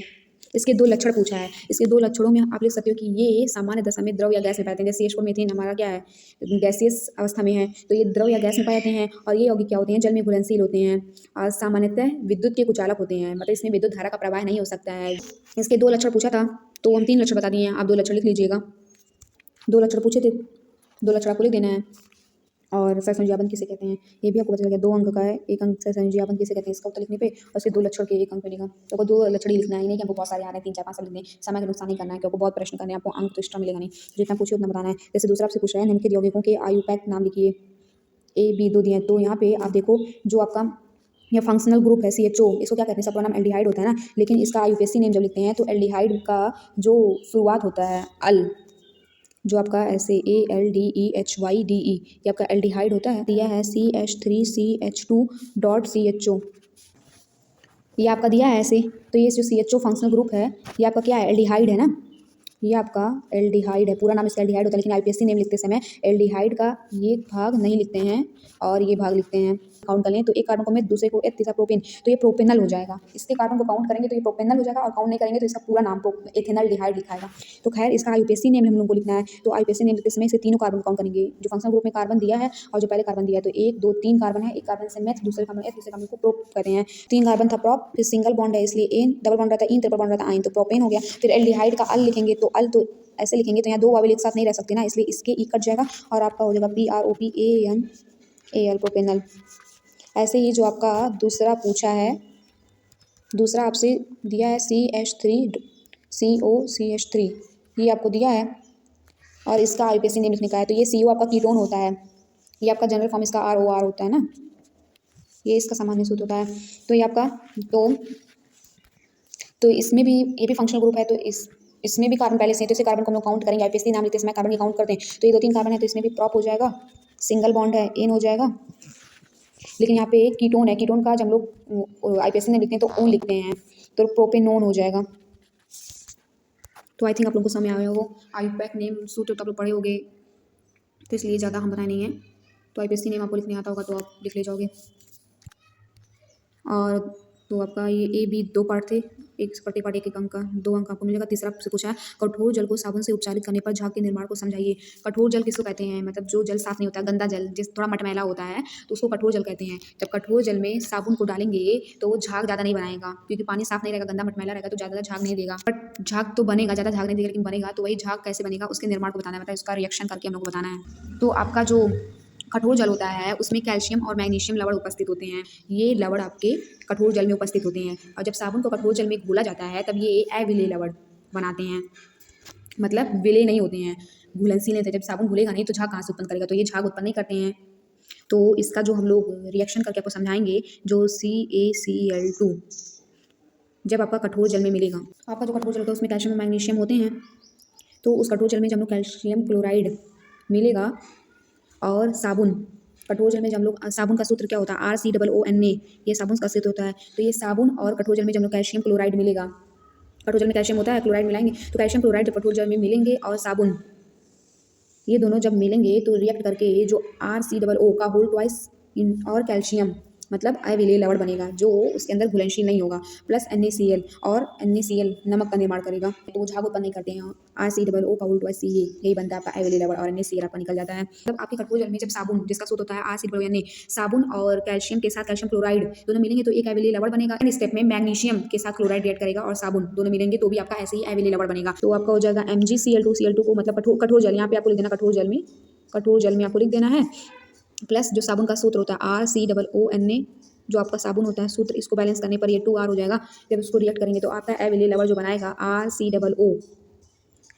इसके 2 लक्षण पूछा है। इसके 2 लक्षणों में आप लिख सकते हो कि ये सामान्य दशा में द्रव या गैस में पाए जाते हैं। जैसे CH4 मीथेन हमारा क्या है, गैसियस अवस्था में है, तो ये द्रव या गैस में पाए जाते हैं। और ये यौगिक क्या होते हैं, जल में घुलनशील होते हैं और सामान्यतः विद्युत के कुचालक होते हैं, मतलब इसमें विद्युत धारा का प्रवाह नहीं हो सकता है। इसके 2 लक्षण पूछा था, तो हम 3 लक्षण बता दिए हैं। आप 2 लक्षण लिख लीजिएगा। 2 लक्षण पूछे थे, 2 लक्षण आपको लिख देना है। और सहसंयोजी बंध किसे कहते हैं ये भी आपको पता चल गया। 2 अंक का है, 1 अंक सहसंयोजी बंध किसे कहते हैं इसका उत्तर लिखने पे, और उसके 2 लक्षण के 1 अंक मिलेगा। तो आपको 2 लक्षण ही लिखना है, नहीं कि आपको बहुत सारे आ रहे हैं 3 4 5 सब लिखने, समय का नुकसान नहीं करना है, क्योंकि बहुत प्रश्न करने हैं, आपको अंक तो एक्स्ट्रा मिलेगा नहीं, जितना पूछे उतना बताना है। जैसे दूसरा आपसे पूछ रहा है निम्नलिखित यौगिकों के आयुपैक नाम लिखिए, A B 2 दिए हैं। तो यहाँ पे आप देखो, जो आपका यह फंक्शनल ग्रुप है CHO, इसको क्या कहते हैं, सब पूरा नाम एल्डिहाइड होता है ना, लेकिन इसका IUPAC नेम जब लिखते हैं तो एल्डिहाइड का जो शुरुआत होता है अल, जो आपका ऐसे ALDEHYDE, ये आपका एल्डिहाइड होता है, दिया है CH3CH2.CHO, ये आपका दिया है ऐसे। तो ये जो CHO फंक्शनल ग्रुप है, ये आपका क्या है, एल्डिहाइड है ना, ये आपका एल्डिहाइड है, पूरा नाम इसका एल्डिहाइड होता है, लेकिन IUPAC नेम लिखते समय एल्डिहाइड का ये भाग नहीं लिखते हैं और ये भाग लिखते हैं। काउंट कर लें तो एक कार्बन को में, दूसरे को एक, तीसरा प्रोपेन, तो ये प्रोपेनल हो जाएगा। इसके कार्बन को काउंट करेंगे तो ये प्रोपेनल हो जाएगा, और काउंट नहीं करेंगे तो इसका पूरा नाम एथेनल डिहाइड लिखाएगा। तो खैर इसका IUPAC नेम हम लोग को लिखना है। तो IUPAC नेम लिखते समय इसे तीनों कार्बन काउंट करेंगे, जो फंक्शनल ग्रुप में कार्बन दिया है और जो पहले कार्बन दिया है। तो 1 2 3 कार्बन है, एक कार्बन से मेथ, दूसरे कार्बन एथ, दूसरे कार्बन को प्रोप कहते हैं। 3 कार्बन था प्रोप, फिर सिंगल बॉन्ड है इसलिए एन, डबल बॉन्ड रहता है इन, ट्रिपल बॉन्ड रहता है आइन, तो प्रोपेन हो गया। फिर एल्डिहाइड का अल लिखेंगे तो अल, तो ऐसे लिखेंगे तो यहाँ 2 वावेल एक साथ नहीं रह सकते ना, इसलिए इसके ई कट जाएगा और आपका हो जाएगा PROPANAL प्रोपेनल। ऐसे ही जो आपका दूसरा पूछा है, दूसरा आपसे दिया है CH3COCH3, ये आपको दिया है और इसका IUPAC नेम लिखने का है। तो ये CO आपका कीटोन होता है, ये आपका जनरल फॉर्म इसका ROR होता है ना, ये इसका सामान्य सूत्र होता है। तो ये आपका तो इसमें भी ये भी फंक्शनल ग्रुप है, तो इसमें भी कार्बन पहले से है, तो इसे कार्बन को हम लोग काउंट करेंगे। IUPAC नाम लिखते समय कार्बन की काउंट करते हैं, तो ये 2 3 कार्बन है, तो इसमें भी प्रॉप हो जाएगा, सिंगल बॉन्ड है एन हो जाएगा। लेकिन यहाँ पे एक कीटोन है, कीटोन का जब हम लोग IUPAC नेम लिखते हैं तो ओन लिखते हैं, तो प्रोपेनोन हो जाएगा। तो आई थिंक आप लोगों को समझ आया हो, IUPAC नेम सूत्र तो आप लोग पढ़े होंगे, तो इसलिए ज़्यादा हम बताए नहीं हैं। तो IUPAC नेम आपको लिखने आता होगा तो आप लिख ले जाओगे। और तो आपका ये A B 2 पार्ट थे, एक प्रत्येक पार्ट 1 अंक का, 2 अंक आपको मिलेगा। तीसरा आपसे पूछा है कठोर जल को साबुन से उपचारित करने पर झाग के निर्माण को समझाइए। कठोर जल किसको कहते हैं, मतलब जो जल साफ नहीं होता, गंदा जल, जिस थोड़ा मटमैला होता है, तो उसको कठोर जल कहते हैं। जब कठोर जल में साबुन को डालेंगे तो वो झाग ज़्यादा नहीं बनाएगा, क्योंकि पानी साफ नहीं रहेगा, गंदा मटमैला रहेगा, तो ज़्यादा झाग नहीं देगा। बट झाग तो बनेगा, ज़्यादा झाग नहीं देगा, लेकिन बनेगा। तो वही झाग कैसे बनेगा, उसके निर्माण को बताना है, मतलब उसका रिएक्शन करके हम लोग को बताना है। तो आपका जो कठोर जल होता है उसमें कैल्शियम और मैग्नीशियम लवण उपस्थित होते हैं, ये लवण आपके कठोर जल में उपस्थित होते हैं। और जब साबुन को कठोर जल में घोला जाता है तब ये अविलेय लवण बनाते हैं, मतलब विलेय नहीं होते हैं, घुलनशील नहीं होते। जब साबुन घुलेगा नहीं तो झाग कहाँ से उत्पन्न करेगा, तो ये झाग उत्पन्न नहीं करते हैं। तो इसका जो हम लोग रिएक्शन करके आपको समझाएंगे, जो CaCl2 जब आपका कठोर जल में मिलेगा, आपका जो कठोर जल होता है उसमें कैल्शियम और मैग्नीशियम होते हैं, तो उस कठोर जल में जब हम लोग कैल्शियम क्लोराइड मिलेगा और साबुन, कठोर जल में जब हम लोग, साबुन का सूत्र क्या होता है, RCOONA, ये साबुन का सूत्र होता है। तो ये साबुन और कठोर जल में जब हम लोग कैल्शियम क्लोराइड मिलेगा, कठोर जल में कैल्शियम होता है, क्लोराइड मिलाएंगे, तो कैल्शियम क्लोराइड जब कठोर जल में मिलेंगे और साबुन, ये दोनों जब मिलेंगे तो रिएक्ट करके जो RCOO का होल ट्वाइस इन और कैल्शियम, मतलब अविलेय लवण बनेगा, जो उसके अंदर घुलनशील नहीं होगा, प्लस NaCl, और NaCl नमक का निर्माण करेगा, तो वो झाग उत्पन्न नहीं करते हैं। RCOO का होल ट्वाइस Ca, यही बनता है आपका अविलेय लवण, और NaCl आपका निकल जाता है। मतलब आपके कठोर जल में जब साबुन, जिसका सूत्र होता है RCOONA, साबुन और कैल्शियम के साथ कैल्शियम क्लोराइड दोनों मिलेंगे तो एक अविलेय लवण बनेगा। इस स्टेप में मैग्नीशियम के साथ क्लोराइड रिएक्ट करेगा और साबुन दोनों मिलेंगे तो भी आपका ऐसे ही अविलेय लवण बनेगा। तो आपका हो जाएगा MgCl2, को मतलब कठोर जल, यहाँ पे आपको लिख देना कठोर जल में आपको लिख देना है, प्लस जो साबुन का सूत्र होता है RCOONA, जो आपका साबुन होता है सूत्र, इसको बैलेंस करने पर ये 2R हो जाएगा। जब इसको रिएक्ट करेंगे तो आपका अविलेय लवण जो बनाएगा RCOO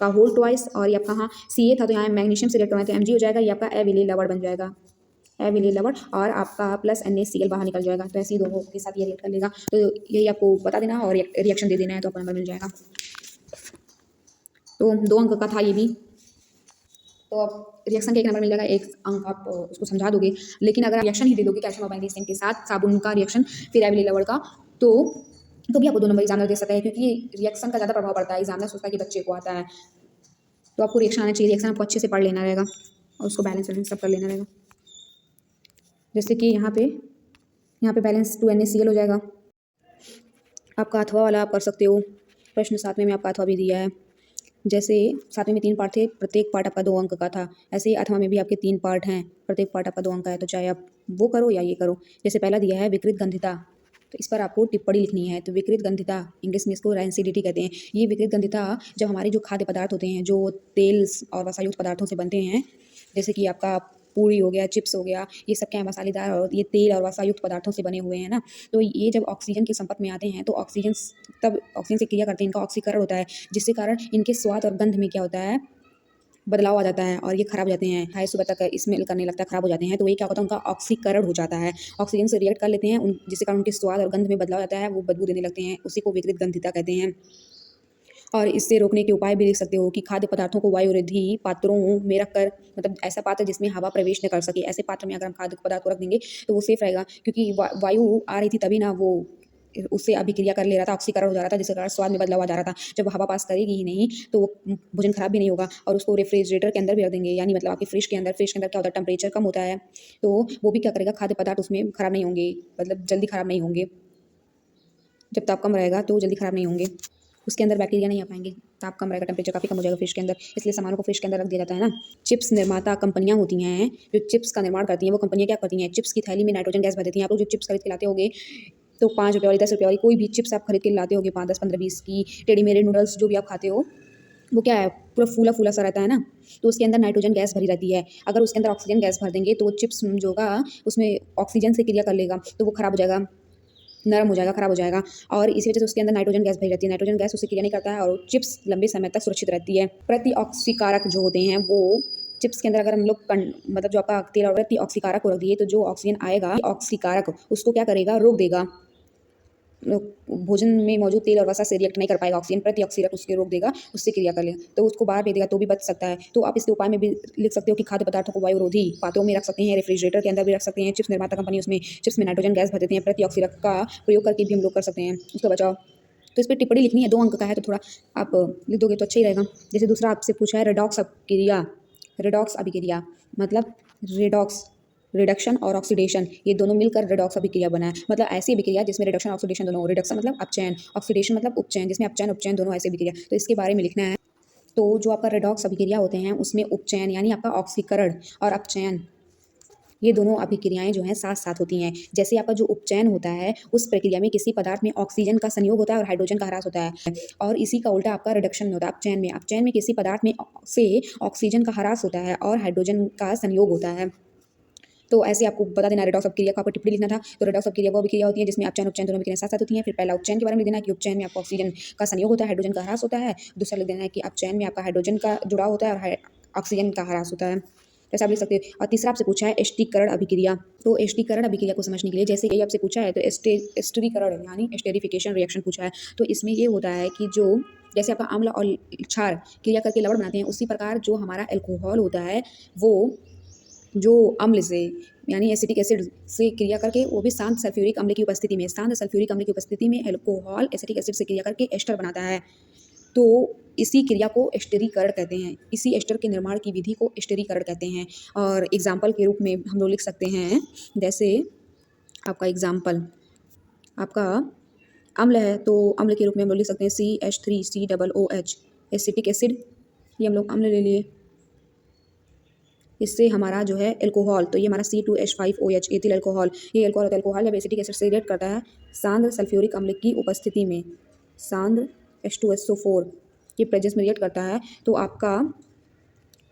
का होल ट्वाइस, और ये आपका हाँ Ca था तो यहाँ मैग्नीशियम से रिएक्ट होना है तो Mg हो जाएगा, ये आपका अविलेय लवण बन जाएगा, अविलेय लवण, और आपका प्लस NaCl बाहर निकल जाएगा। तो ऐसे ही दोनों के साथ ये रिएक्ट कर लेगा। तो यही आपको बता देना और रिएक्शन दे देना है तो आपका नंबर मिल जाएगा। तो 2 अंक का था ये भी। तो अब रिएक्शन का 1 नंबर मिल जाएगा, 1 अंक आप उसको समझा दोगे। लेकिन अगर रिएक्शन ही दे दोगे कैल्शियम और मैग्नीशियम के साथ साबुन का रिएक्शन, फिर एविली लवण का, तो भी आपको 2 नंबर एग्जामिनर दे सकता है, क्योंकि रिएक्शन का ज़्यादा प्रभाव पड़ता है। एग्जामिनर सोचता है कि बच्चे को आता है, तो आपको रिएक्शन आना चाहिए। रिएक्शन आपको अच्छे से पढ़ लेना रहेगा और उसको बैलेंस वैलेंस सब कर लेना रहेगा। जैसे कि यहाँ पे बैलेंस 2NaCl हो जाएगा। आपका अथवा वाला आप कर सकते हो। प्रश्न 7वें में आपका अथवा भी दिया है। जैसे 7वें में 3 पार्ट थे, प्रत्येक पार्ट आपका 2 अंक का था। ऐसे ही अथवा में भी आपके 3 पार्ट हैं, प्रत्येक पार्ट आपका 2 अंक का है। तो चाहे आप वो करो या ये करो। जैसे पहला दिया है विकृत गंधिता, तो इस पर आपको टिप्पणी लिखनी है। तो विकृत गंधिता, इंग्लिश में इसको रैंसिडिटी कहते हैं। ये विकृत गंधिता जब हमारे जो खाद्य पदार्थ होते हैं, जो तेल और वसायुक्त पदार्थों से बनते हैं, जैसे कि आपका पूरी हो गया, चिप्स हो गया, ये सब क्या है, मसालेदार और ये तेल और वसायुक्त पदार्थों से बने हुए हैं ना। तो ये जब ऑक्सीजन के संपर्क में आते हैं तो तब ऑक्सीजन से क्रिया करते हैं, इनका ऑक्सीकरण होता है, जिसके कारण इनके स्वाद और गंध में क्या होता है, बदलाव आ जाता है और ये खराब हो जाते हैं। हाय सुबह तक स्मेल करने लगता है, खराब हो जाते हैं। तो ये क्या होता है, उनका ऑक्सीकरण हो जाता है, ऑक्सीजन से रिएक्ट कर लेते हैं, जिसके कारण उनके स्वाद और गंध में बदलाव आता है, वो बदबू देने लगते हैं। उसी को विकृत गंधिता कहते हैं। और इससे रोकने के उपाय भी लिख सकते हो कि खाद्य पदार्थों को वायुरोधी पात्रों में रखकर, मतलब ऐसा पात्र जिसमें हवा प्रवेश न कर सके, ऐसे पात्र में अगर हम खाद्य पदार्थ को रख देंगे तो वो सेफ रहेगा, क्योंकि वायु आ रही थी तभी ना वो उससे अभिक्रिया कर ले रहा था, ऑक्सीकरण हो जा रहा था, जिसके कारण स्वाद में बदलाव आ जा रहा था। जब हवा पास करेगी ही नहीं तो वो भोजन खराब भी नहीं होगा। और उसको रेफ्रिजरेटर के अंदर भी रख देंगे, यानी मतलब आपकी फ्रिज के अंदर क्या होता है, टेम्परेचर कम होता है, तो वो भी क्या करेगा, खाद्य पदार्थ उसमें खराब नहीं होंगे, मतलब जल्दी खराब नहीं होंगे। जब ताप कम रहेगा तो जल्दी खराब नहीं होंगे, उसके अंदर बैक्टीरिया नहीं आ पाएंगे। ताप कम रहेगा, टेम्परेचर काफ़ी कम हो जाएगा फ्रिज के अंदर, इसलिए सामानों को फ्रिज के अंदर रख दिया जाता है ना। चिप्स निर्माता कंपनियां होती हैं जो चिप्स का निर्माण करती हैं, वो कंपनियां क्या करती हैं, चिप्स की थैली में नाइट्रोजन गैस भर देती हैं। आप लोग जो चिप्स खरीद के लाते होगे, तो 5 रुपये वाली, 10 रुपये वाली, कोई भी चिप्स आप खरीद के लाते होगे, 5, 10, 15, 20 की, टेढ़ी मेढ़े नूडल्स जो भी आप खाते हो, वो क्या है, पूरा फूला फूला सा रहता है ना, तो उसके अंदर नाइट्रोजन गैस भरी रहती है। अगर उसके अंदर ऑक्सीजन गैस भर देंगे तो वो चिप्स जो होगा उसमें ऑक्सीजन से क्रिया कर लेगा, तो वो खराब हो जाएगा, नरम हो जाएगा, खराब हो जाएगा। और इसी वजह से उसके अंदर नाइट्रोजन गैस भरी रहती है। नाइट्रोजन गैस उससे क्रिया नहीं करता है और चिप्स लंबे समय तक सुरक्षित रहती है। प्रतिऑक्सीकारक जो होते हैं वो चिप्स के अंदर, अगर हम लोग मतलब जो आपका तेल और प्रतिऑक्सीकारक को रख दिए, तो जो ऑक्सीजन आएगा, ऑक्सीकारक उसको क्या करेगा, रोक देगा, भोजन में मौजूद तेल और वसा से रिएक्ट नहीं कर पाएगा ऑक्सीजन, प्रतिऑक्सीकारक उसके रोक देगा, उससे क्रिया कर लेगा, तो उसको बाहर भेज देगा, तो भी बच सकता है। तो आप इसके उपाय में भी लिख सकते हो कि खाद्य पदार्थों को वायुरोधी पात्रों में रख सकते हैं, रेफ्रिजरेटर के अंदर भी रख सकते हैं। चिप्स निर्माता कंपनी उसमें चिप्स में नाइट्रोजन गैस भर देते हैं, प्रतिऑक्सीकारक का प्रयोग करके भी हम लोग कर सकते हैं उसका बचाव। तो इस पर टिप्पणी लिखनी है, 2 अंक का है, तो थोड़ा आप लिख दोगे तो अच्छा ही रहेगा। जैसे दूसरा आपसे पूछा है रेडॉक्स अभिक्रिया, रेडॉक्स अभिक्रिया मतलब रेडॉक्स, रिडक्शन और ऑक्सीडेशन, ये दोनों मिलकर रेडॉक्स अभिक्रिया बना है। मतलब ऐसी अभिक्रिया जिसमें रिडक्शन ऑक्सीडेशन दोनों हो। रिडक्शन मतलब अपचयन, ऑक्सीडेशन मतलब उपचयन, जिसमें अपचयन उपचयन दोनों ऐसी अभिक्रिया, तो इसके बारे में लिखना है। तो जो आपका रेडॉक्स अभिक्रिया होते हैं उसमें उपचयन यानी आपका ऑक्सीकरण और अपचयन, ये दोनों अभिक्रियाएं जो हैं साथ साथ होती हैं। जैसे आपका जो उपचयन होता है उस प्रक्रिया में किसी पदार्थ में ऑक्सीजन का संयोग होता है और हाइड्रोजन का ह्रास होता है, और इसी का उल्टा आपका रिडक्शन में होता है, अपचयन में किसी पदार्थ में से ऑक्सीजन का ह्रास होता है और हाइड्रोजन का संयोग होता है। तो ऐसे आपको बता देना, रेडॉक्स अभिक्रिया का आपको टिप्पणी लिखना था। तो रेडॉक्स अभिक्रिया वो अभिक्रिया होती है जिसमें अपचयन उपचयन दोनों अभिक्रियाएं साथ साथ होती हैं। फिर पहला उपचयन के बारे में लिख देना कि उपचयन में आपको ऑक्सीजन का संयोग होता है, हाइड्रोजन का ह्रास होता है। दूसरा लिख देना है कि अपचयन में आपका हाइड्रोजन का जुड़ाव होता है और ऑक्सीजन का ह्रास होता है। जैसे आप लिख सकते हैं। और तीसरा आपसे पूछा है एस्टीकरण अभिक्रिया। तो एस्टीकरण अभिक्रिया को समझने के लिए, जैसे ये आपसे पूछा है, तो एस्टरीकरण यानी एस्टेरिफिकेशन रिएक्शन पूछा है। तो इसमें ये होता है कि जो जैसे आपका अम्ल और क्षार क्रिया करके लवण बनाते हैं, उसी प्रकार जो हमारा एल्कोहल होता है वो जो अम्ल से यानी एसिटिक एसिड से क्रिया करके, वो भी शांत सल्फ्यूरिक अम्ल की उपस्थिति में, शांत सल्फ्यूरिक अम्ल की उपस्थिति में एल्कोहल एसिटिक एसिड से क्रिया करके एस्टर बनाता है। तो इसी क्रिया को एस्टरीकरण कहते हैं। इसी एस्टर के निर्माण की विधि को एस्टरीकरण कहते हैं। और एग्जाम्पल के रूप में हम लोग लिख सकते हैं, जैसे आपका एग्जाम्पल आपका अम्ल है, तो अम्ल के रूप में हम लोग लिख सकते हैं CH3COOH, एसिटिक एसिड, ये हम लोग अम्ल ले लिए। इससे हमारा जो है एल्कोहल, तो ये हमारा C2H5OH, एथिल अल्कोहल, ये अल्कोहल होता है। अल्कोहल जब एसिटिक एसिड से रिएक्ट करता है सांद्र सल्फ्यूरिक अम्ल की उपस्थिति में, सांद्र H2SO4 के प्रेजेंस में रिएक्ट करता है, तो आपका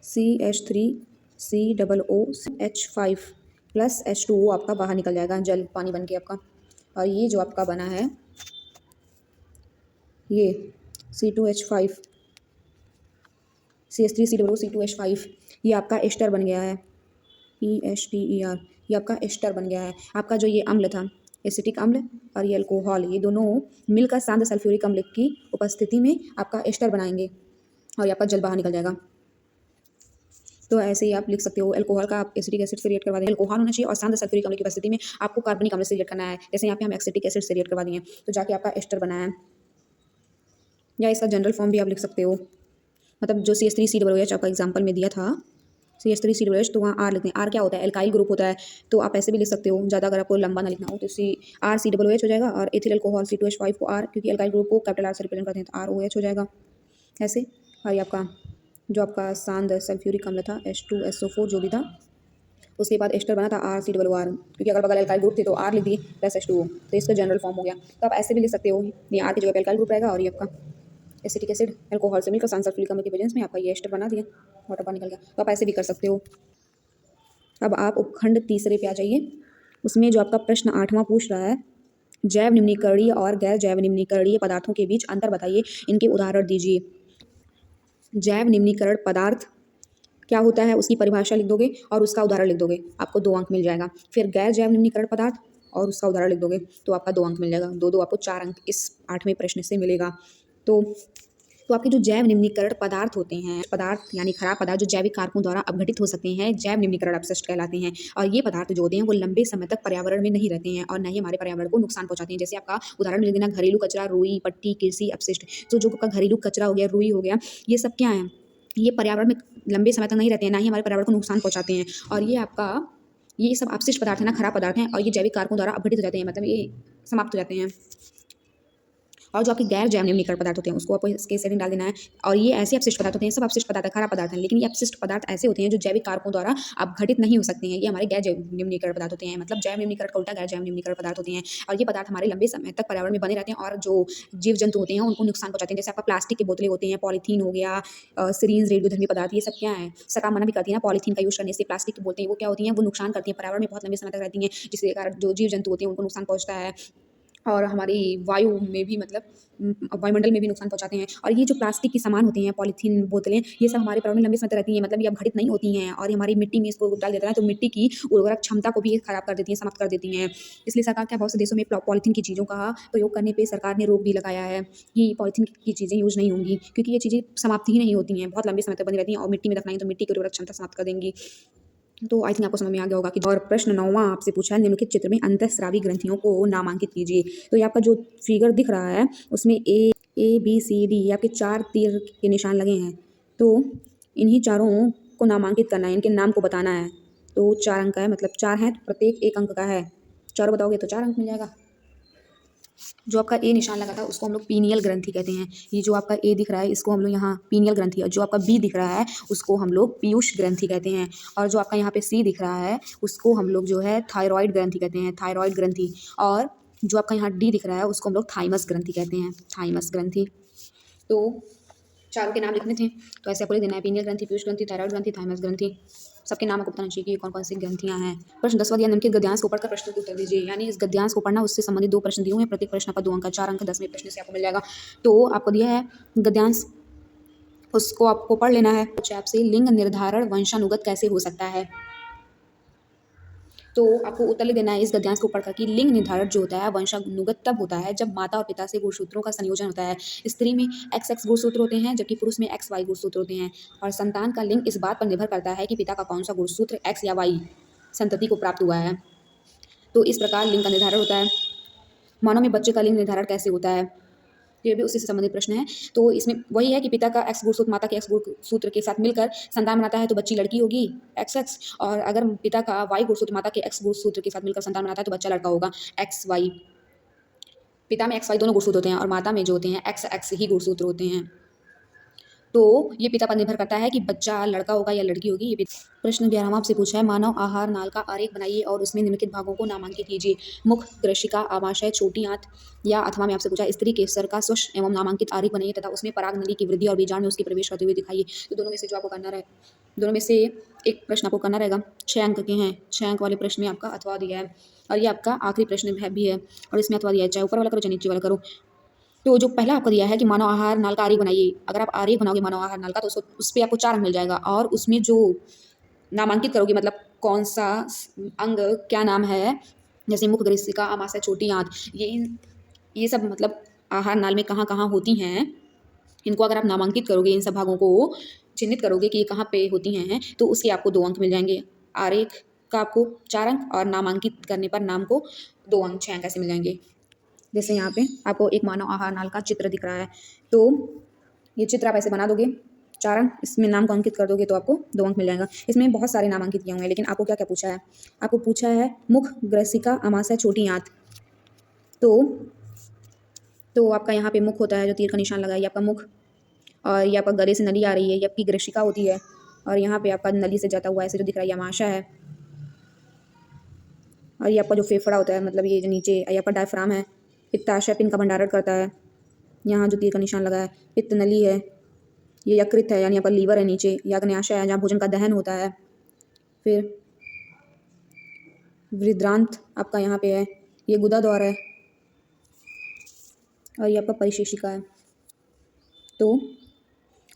CH3COOH5 प्लस H2O आपका बाहर निकल जाएगा, जल पानी बन के आपका। और ये जो आपका बना है ये C2H5 CH3COOC2H5, ये आपका एस्टर बन गया है, ESTER, ये आपका एस्टर बन गया है। आपका जो ये अम्ल था एसिटिक अम्ल और ये अल्कोहल, ये दोनों मिलकर शांत सल्फ्यूरिक अम्ल की उपस्थिति में आपका एस्टर बनाएंगे। और ये आपका जल बाहर निकल जाएगा। तो ऐसे ही आप लिख सकते हो। अल्कोहल का आप एसिटिक एसिड से रिएक्ट करवा देंगे। अल्कोहल होना चाहिए और शांत सल्फ्यूरिक अम्ल की उपस्थिति में आपको कार्बनिक अम्ल से रिएक्ट करना है। जैसे यहाँ पे हम एसिटिक एसिड से रिएक्ट करवा दिए तो जाके आपका एस्टर बना है। या इसका जनरल फॉर्म भी आप लिख सकते हो, मतलब जो CH3COOH आपका एग्जाम्पल में दिया था CH3COOH, तो वहाँ आर लिखते हैं। आर क्या होता है? एल्काइल ग्रुप होता है। तो आप ऐसे भी लिख सकते हो, ज़्यादा अगर आपको लंबा ना लिखना हो तो RCOOH हो जाएगा और एथिल अल्कोहल C2H5 को आर, क्योंकि एल्काइल ग्रुप को कैपिटल आर से रिप्रेजेंट करते हैं तो ROH हो जाएगा ऐसे। और ये आपका जो आपका शांत सल्फ्यूरिक अम्ल था H2SO4 जो भी था, उसके बाद एस्टर बना था RCOOR, क्योंकि अगर बगल एल्काइल ग्रुप थे तो आर लिख दिए प्लस H2O, तो इसका जनरल फॉर्म हो गया। तो आप ऐसे भी लिख सकते हो, ये आर की जगह पे एल्काइल ग्रुप रहेगा और ये आपका एसिटिक एसिड अल्कोहल से मिलकर शांत सल्फ्यूरिक अम्ल की प्रेजेंस में आपका ये एस्टर बना दिया, वाटर बाहर निकल गया। तो आप ऐसे भी कर सकते हो। अब आप उपखंड तीसरे पे आ जाइए। उसमें जो आपका प्रश्न 8वां पूछ रहा है, जैव निम्नीकरणीय और गैर जैव निम्नीकरणीय पदार्थों के बीच अंतर बताइए, इनके उदाहरण दीजिए। जैव निम्नीकरण पदार्थ क्या होता है उसकी परिभाषा लिख दोगे और उसका उदाहरण लिख दोगे, आपको 2 अंक मिल जाएगा। फिर गैर जैव निम्नीकरण पदार्थ और उसका उदाहरण लिख दोगे तो आपका 2 अंक मिल जाएगा। दो आपको 4 अंक इस 8वें प्रश्न से मिलेगा। तो आपके जो जैव निम्नीकरण पदार्थ होते हैं, पदार्थ यानी खराब पदार्थ जो जैविक कारकों द्वारा अपघटित हो सकते हैं, जैव निम्नीकरण अपशिष्ट कहलाते हैं। और ये पदार्थ जो होते हैं वो लंबे समय तक पर्यावरण में नहीं रहते हैं और न ही हमारे पर्यावरण को नुकसान पहुंचाते हैं। जैसे आपका उदाहरण लिख देना, घरेलू कचरा, रुई, पट्टी, कृषि अपशिष्ट। तो जो आपका घरेलू कचरा हो गया, रुई हो गया, ये सब क्या है? ये पर्यावरण में लंबे समय तक नहीं रहते हैं, ना ही हमारे पर्यावरण को नुकसान पहुंचाते हैं। और ये सब अपशिष्ट पदार्थ है ना, खराब पदार्थ हैं और ये जैविक कारकों द्वारा अपघटित हो जाते हैं, मतलब ये समाप्त हो जाते हैं। और जो आपके गैर जैव निम्नीकरण पदार्थ होते हैं उसको आपको इसके सेटिंग डाल देना है। और ये ऐसे अपशिष्ट पदार्थ होते हैं, सब अपशिष्ट पदार्थ खराब पदार्थ हैं, लेकिन ये अपशिष्ट पदार्थ ऐसे होते हैं जो जैविक कारकों द्वारा अपघटित नहीं हो सकते हैं। ये हमारे गैर जैव निम्नीकरण पदार्थ होते हैं, मतलब जैव निम्नीकरण का उल्टा गैर जैव निम्नीकरण पदार्थ होते हैं। और ये पदार्थ हमारे लंबे समय तक पर्यावरण में बने रहते हैं और जो जीव जंतु होते हैं उनको नुकसान पहुंचाते हैं। जैसे आपका प्लास्टिक की बोतलें होती हैं, पॉलीथीन हो गया, सीरीज, रेडियोधर्मी पदार्थ, ये सब क्या है? सरकार मना भी करती है ना पॉलीथीन का यूज करने से। प्लास्टिक की बोतलें वो क्या होती हैं? वो नुकसान करती हैं, पर्यावरण में बहुत लंबे समय तक रहती हैं, जिसके कारण जो जीव जंतु होते हैं उनको नुकसान पहुंचता है और हमारी वायु में भी, मतलब वायुमंडल में भी नुकसान पहुंचाते हैं। और ये जो प्लास्टिक के सामान होते हैं, पॉलीथीन बोतलें, ये सब हमारे पर्यावरण में लंबे समय तक रहती हैं, मतलब ये अपघटित नहीं होती हैं और ये हमारी मिट्टी में इसको डाल देता है तो मिट्टी की उर्वरक क्षमता को भी ये खराब कर देती हैं, समाप्त कर देती हैं। इसलिए सरकार क्या बहुत से देशों में पॉलीथीन की चीज़ों का प्रयोग करने पर सरकार ने रोक भी लगाया है कि पॉलीथीन की चीज़ें यूज नहीं होंगी, क्योंकि ये चीज़ें समाप्त ही नहीं होती हैं, बहुत लंबे समय तक बनी रहती हैं और मिट्टी में दफनाएंगे तो मिट्टी की उर्वरक क्षमता समाप्त कर देंगी। तो आई थिंक आपको समझ में आ गया होगा कि। और प्रश्न 9वां आपसे पूछा है, निम्नलिखित चित्र में अंतःस्रावी ग्रंथियों को नामांकित कीजिए। तो ये आपका जो फिगर दिख रहा है उसमें ABCD आपके 4 तीर के निशान लगे हैं, तो इन्हीं चारों को नामांकित करना है, इनके नाम को बताना है। तो 4 अंक का है, मतलब 4 हैं, प्रत्येक 1 अंक का है। चारों बताओगे तो 4 अंक मिल जाएगा। जो आपका ए निशान लगा था उसको हम लोग पीनियल ग्रंथि कहते हैं। ये जो आपका ए दिख रहा है इसको हम लोग यहाँ पीनियल ग्रंथि, और जो आपका बी दिख रहा है उसको हम लोग पीयूष ग्रंथि कहते हैं। और जो आपका यहाँ पे सी दिख रहा है उसको हम लोग जो है थायराइड ग्रंथि कहते हैं, थायराइड ग्रंथि। और जो आपका यहाँ डी दिख रहा है उसको हम लोग थाइमस ग्रंथि कहते हैं, थाइमस ग्रंथि। तो चारों के नाम लिखने थे तो ऐसे आपको लिख देना है, पीनियल ग्रंथि, पीयूष ग्रंथि, थायराइड ग्रंथि, थाइमस ग्रंथि। सबके नाम आपको बताना चाहिए कि ये कौन कौन सी ग्रंथियां हैं। प्रश्न 10वां दिया, निम्नलिखित गद्यांश को पढ़कर प्रश्न के उत्तर दीजिए। यानी इस गद्यांश को पढ़ना, उससे संबंधित 2 प्रश्न दिए हुए हैं, प्रत्येक प्रश्न पर 2 अंक का, 4 अंक 10वें प्रश्न से आपको मिल जाएगा। तो आपको दिया है गद्यांश, उसको आपको पढ़ लेना है। आपसे लिंग निर्धारण वंशानुगत कैसे हो सकता है, तो आपको उत्तर लिख देना है इस गद्यांश को पढ़कर कि लिंग निर्धारण जो होता है वंशानुगत तब होता है जब माता और पिता से गुणसूत्रों का संयोजन होता है। स्त्री में XX गुणसूत्र होते हैं जबकि पुरुष में XY गुणसूत्र होते हैं। और संतान का लिंग इस बात पर निर्भर करता है कि पिता का कौन सा गुणसूत्र X या Y संतति को प्राप्त हुआ है। तो इस प्रकार लिंग का निर्धारण होता है। मानव में बच्चे का लिंग निर्धारण कैसे होता है, ये भी उसी से संबंधित प्रश्न है। तो इसमें वही है कि पिता का X गुणसूत्र माता के X गुणसूत्र के साथ मिलकर संतान बनाता है तो बच्ची लड़की होगी XX, और अगर पिता का Y गुणसूत्र माता के X गुणसूत्र के साथ मिलकर संतान बनाता है तो बच्चा लड़का होगा XY। पिता में XY दोनों गुणसूत्र होते हैं और माता में जो होते हैं XX ही गुणसूत्र होते हैं। तो ये पिता पर निर्भर करता है कि बच्चा लड़का होगा या लड़की होगी। ये प्रश्न 11वां आपसे पूछा है, मानव आहार नाल का आरेख बनाइए और उसमें निम्नलिखित भागों को नामांकित कीजिए। मुख, कृशिका, आमाशय, छोटी आंत। या अथवा में आपसे पूछा स्त्री केसर का स्वच्छ एवं नामांकित आरेख बनाइए तथा उसमें पराग नली की वृद्धि और बीजांड में उसके प्रवेश करते हुए दिखाइए। तो दोनों में से जो आपको करना रहे, दोनों में से एक प्रश्न आपको करना रहेगा। 6 अंक के हैं, 6 अंक वाले प्रश्न में आपका अथवा दिया है और ये आपका आखिरी प्रश्न भी है और इसमें अथवा दिया है, चाहे ऊपर वाला करो चाहे नीचे वाला करो। तो जो पहला आपको दिया है कि मानव आहार नाल का आरेख बनाइए, अगर आप आरेख बनाओगे मानव आहार नाल का तो उस पर आपको 4 अंक मिल जाएगा। और उसमें जो नामांकित करोगे, मतलब कौन सा अंग क्या नाम है, जैसे मुख, कृशिका, आमाशय, छोटी आंत, ये सब मतलब आहार नाल में कहाँ कहाँ होती हैं इनको अगर आप नामांकित करोगे, इन सब भागों को चिन्हित करोगे कि ये कहाँ पे होती हैं, तो उसके आपको 2 अंक मिल जाएंगे। आरेख का आपको 4 अंक और नामांकित करने पर नाम को 2 अंक, 6 अंक ऐसे मिल जाएंगे। जैसे यहाँ पे आपको एक मानव आहार नाल का चित्र दिख रहा है, तो ये चित्र आप ऐसे बना दोगे, 4 अंक, इसमें नाम को अंकित कर दोगे तो आपको 2 अंक मिल जाएगा। इसमें बहुत सारे नाम अंकित किए हुए हैं, लेकिन आपको क्या क्या पूछा है, आपको पूछा है मुख, ग्रसिका, अमाशय, छोटी आंत। तो आपका यहाँ पे मुख होता है, जो तीर का निशान लगा है, ये आपका मुख, और ये आपका गले से नली आ रही है, ये आपकी ग्रसिका होती है, और यहाँ पे आपका नली से जाता हुआ ऐसे जो दिख रहा है, ये अमाशय है, और ये आपका जो फेफड़ा होता है, मतलब ये जो नीचे, ये आपका डायफ्राम है, पित्ताशय पिंड का भंडारण करता है, यहाँ जो तीर का निशान लगा है, पित्त नली है, ये यकृत है, यानी यहाँ पर लीवर है नीचे, याग्नाशय है जहाँ भोजन का दहन होता है, फिर वृद्रांत आपका यहाँ पे है, ये गुदा द्वार है, और ये आपका परिशेषिका है। तो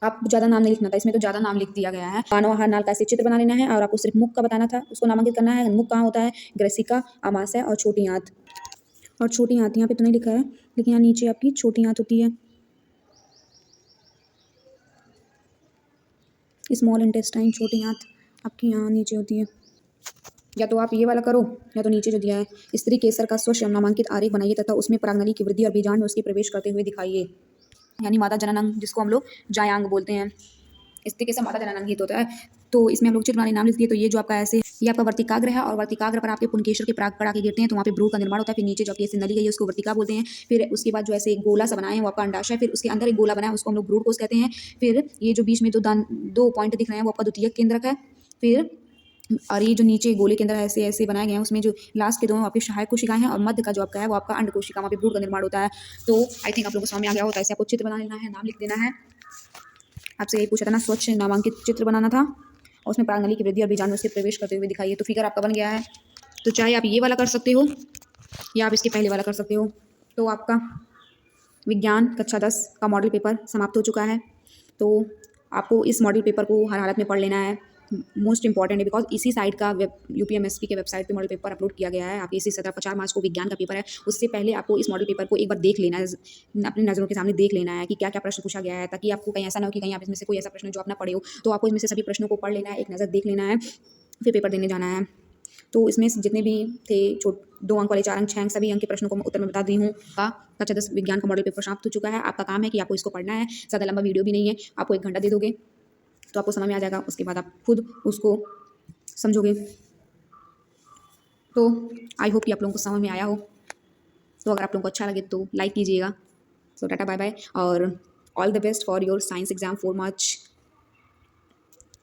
आप ज़्यादा नाम नहीं लिखना था, इसमें तो ज़्यादा नाम लिख दिया गया है। मानव आहार नाल का ऐसे चित्र बना लेना है, और आपको सिर्फ मुख का बताना था, उसको नामांकित करना है। मुख कहाँ होता है, ग्रसिका, अमाशय और छोटी आंत। और छोटी आंत यहाँ पे तो नहीं लिखा है, लेकिन यहाँ नीचे आपकी छोटी आंत होती है, स्मॉल इंटेस्टाइन, छोटी आंत आपकी यहाँ नीचे होती है। या तो आप ये वाला करो, या तो नीचे जो दिया है, स्त्री केसर का स्वयं नामांकित आरेख बनाइए तथा उसमें परागनली की वृद्धि और बीजांड में उसके प्रवेश करते हुए दिखाइए, यानी माता जननांग, जिसको हम लोग जायांग बोलते हैं। स्त्री केसर माता जननांग हित होता है। तो इसमें हम लोग चित्र बनाने नाम लिख दिए। तो ये जो आपका ऐसे, ये आपका वर्तिकाग्र है, और वर्तिकाग्र पर आपके पुंकेश्वर के पराग पड़ा के गिरते हैं, तो वहाँ पे भ्रूण का निर्माण होता है। फिर नीचे जो आपकी ऐसे नली गई है उसको वर्तिका बोलते हैं। फिर उसके बाद जो ऐसे एक गोला सा बनाए हैं वो आपका अंडाशय, फिर उसके अंदर एक गोला बना है उसको हम लोग भ्रूण कोष कहते हैं। फिर ये जो बीच में दो पॉइंट दिख रहे हैं वो आपका द्वितीयक केंद्रक है। फिर और ये जो नीचे गोले के अंदर ऐसे ऐसे बनाए गए हैं, उसमें जो लास्ट के दोनों आपकी सहायक कोशिकाएं हैं, और मध्य का जो आपका है वो आपका अंड कोशिका, वहाँ पे भ्रूण का निर्माण होता है। तो आई थिंक आप लोगों को समझ में आ गया होता है। ऐसे आपको चित्र बना लेना है, नाम लिख देना है। आपसे यही पूछा था ना, स्वच्छ नामांकित चित्र बनाना था, और उसमें प्रांगली की वृद्धि और बीजाणु उसके प्रवेश करते हुए दिखाइए। तो फिगर आपका बन गया है। तो चाहे आप ये वाला कर सकते हो, या आप इसके पहले वाला कर सकते हो। तो आपका विज्ञान कक्षा 10 का मॉडल पेपर समाप्त हो चुका है। तो आपको इस मॉडल पेपर को हर हालत में पढ़ लेना है, मोस्ट इंपॉर्टेंट है, बिकॉज इसी साइट का यूपीएमएसपी के वेबसाइट पे मॉडल पेपर अपलोड किया गया है। आप इसी 17 मार्च को विज्ञान का पेपर है, उससे पहले आपको इस मॉडल पेपर को एक बार देख लेना है, अपनी नज़रों के सामने देख लेना है कि क्या क्या प्रश्न पूछा गया है, ताकि आपको कहीं ऐसा ना हो कि कहीं आप इसमें से कोई ऐसा प्रश्न जो आप ना पढ़े हो। तो आपको इसमें से सभी प्रश्नों को पढ़ लेना है, एक नज़र देख लेना है, फिर पेपर देने जाना है। तो इसमें जितने भी थे 2 अंक वाले, 4 अंक, 6 अंक, सभी अंक के प्रश्नों को मैं उत्तर में बता दी हूँ। कक्षा 10 विज्ञान का मॉडल पेपर समाप्त हो चुका है। आपका काम है कि आपको इसको पढ़ना है, ज़्यादा लंबा वीडियो भी नहीं है, आपको 1 घंटा दे दोगे तो आपको समझ में आ जाएगा। उसके बाद आप खुद उसको समझोगे। तो आई होप कि आप लोगों को समझ में आया हो। तो अगर आप लोगों को अच्छा लगे तो लाइक कीजिएगा। सो टाटा बाय बाय, और all the best for your science exam 4 मार्च।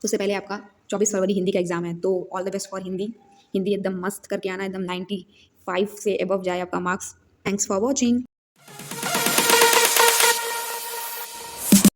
उससे पहले आपका 24 फरवरी हिंदी का एग्जाम है, तो all the best for Hindi. Hindi एकदम मस्त करके आना, एकदम 95 से अबव जाए आपका मार्क्स। Thanks for watching.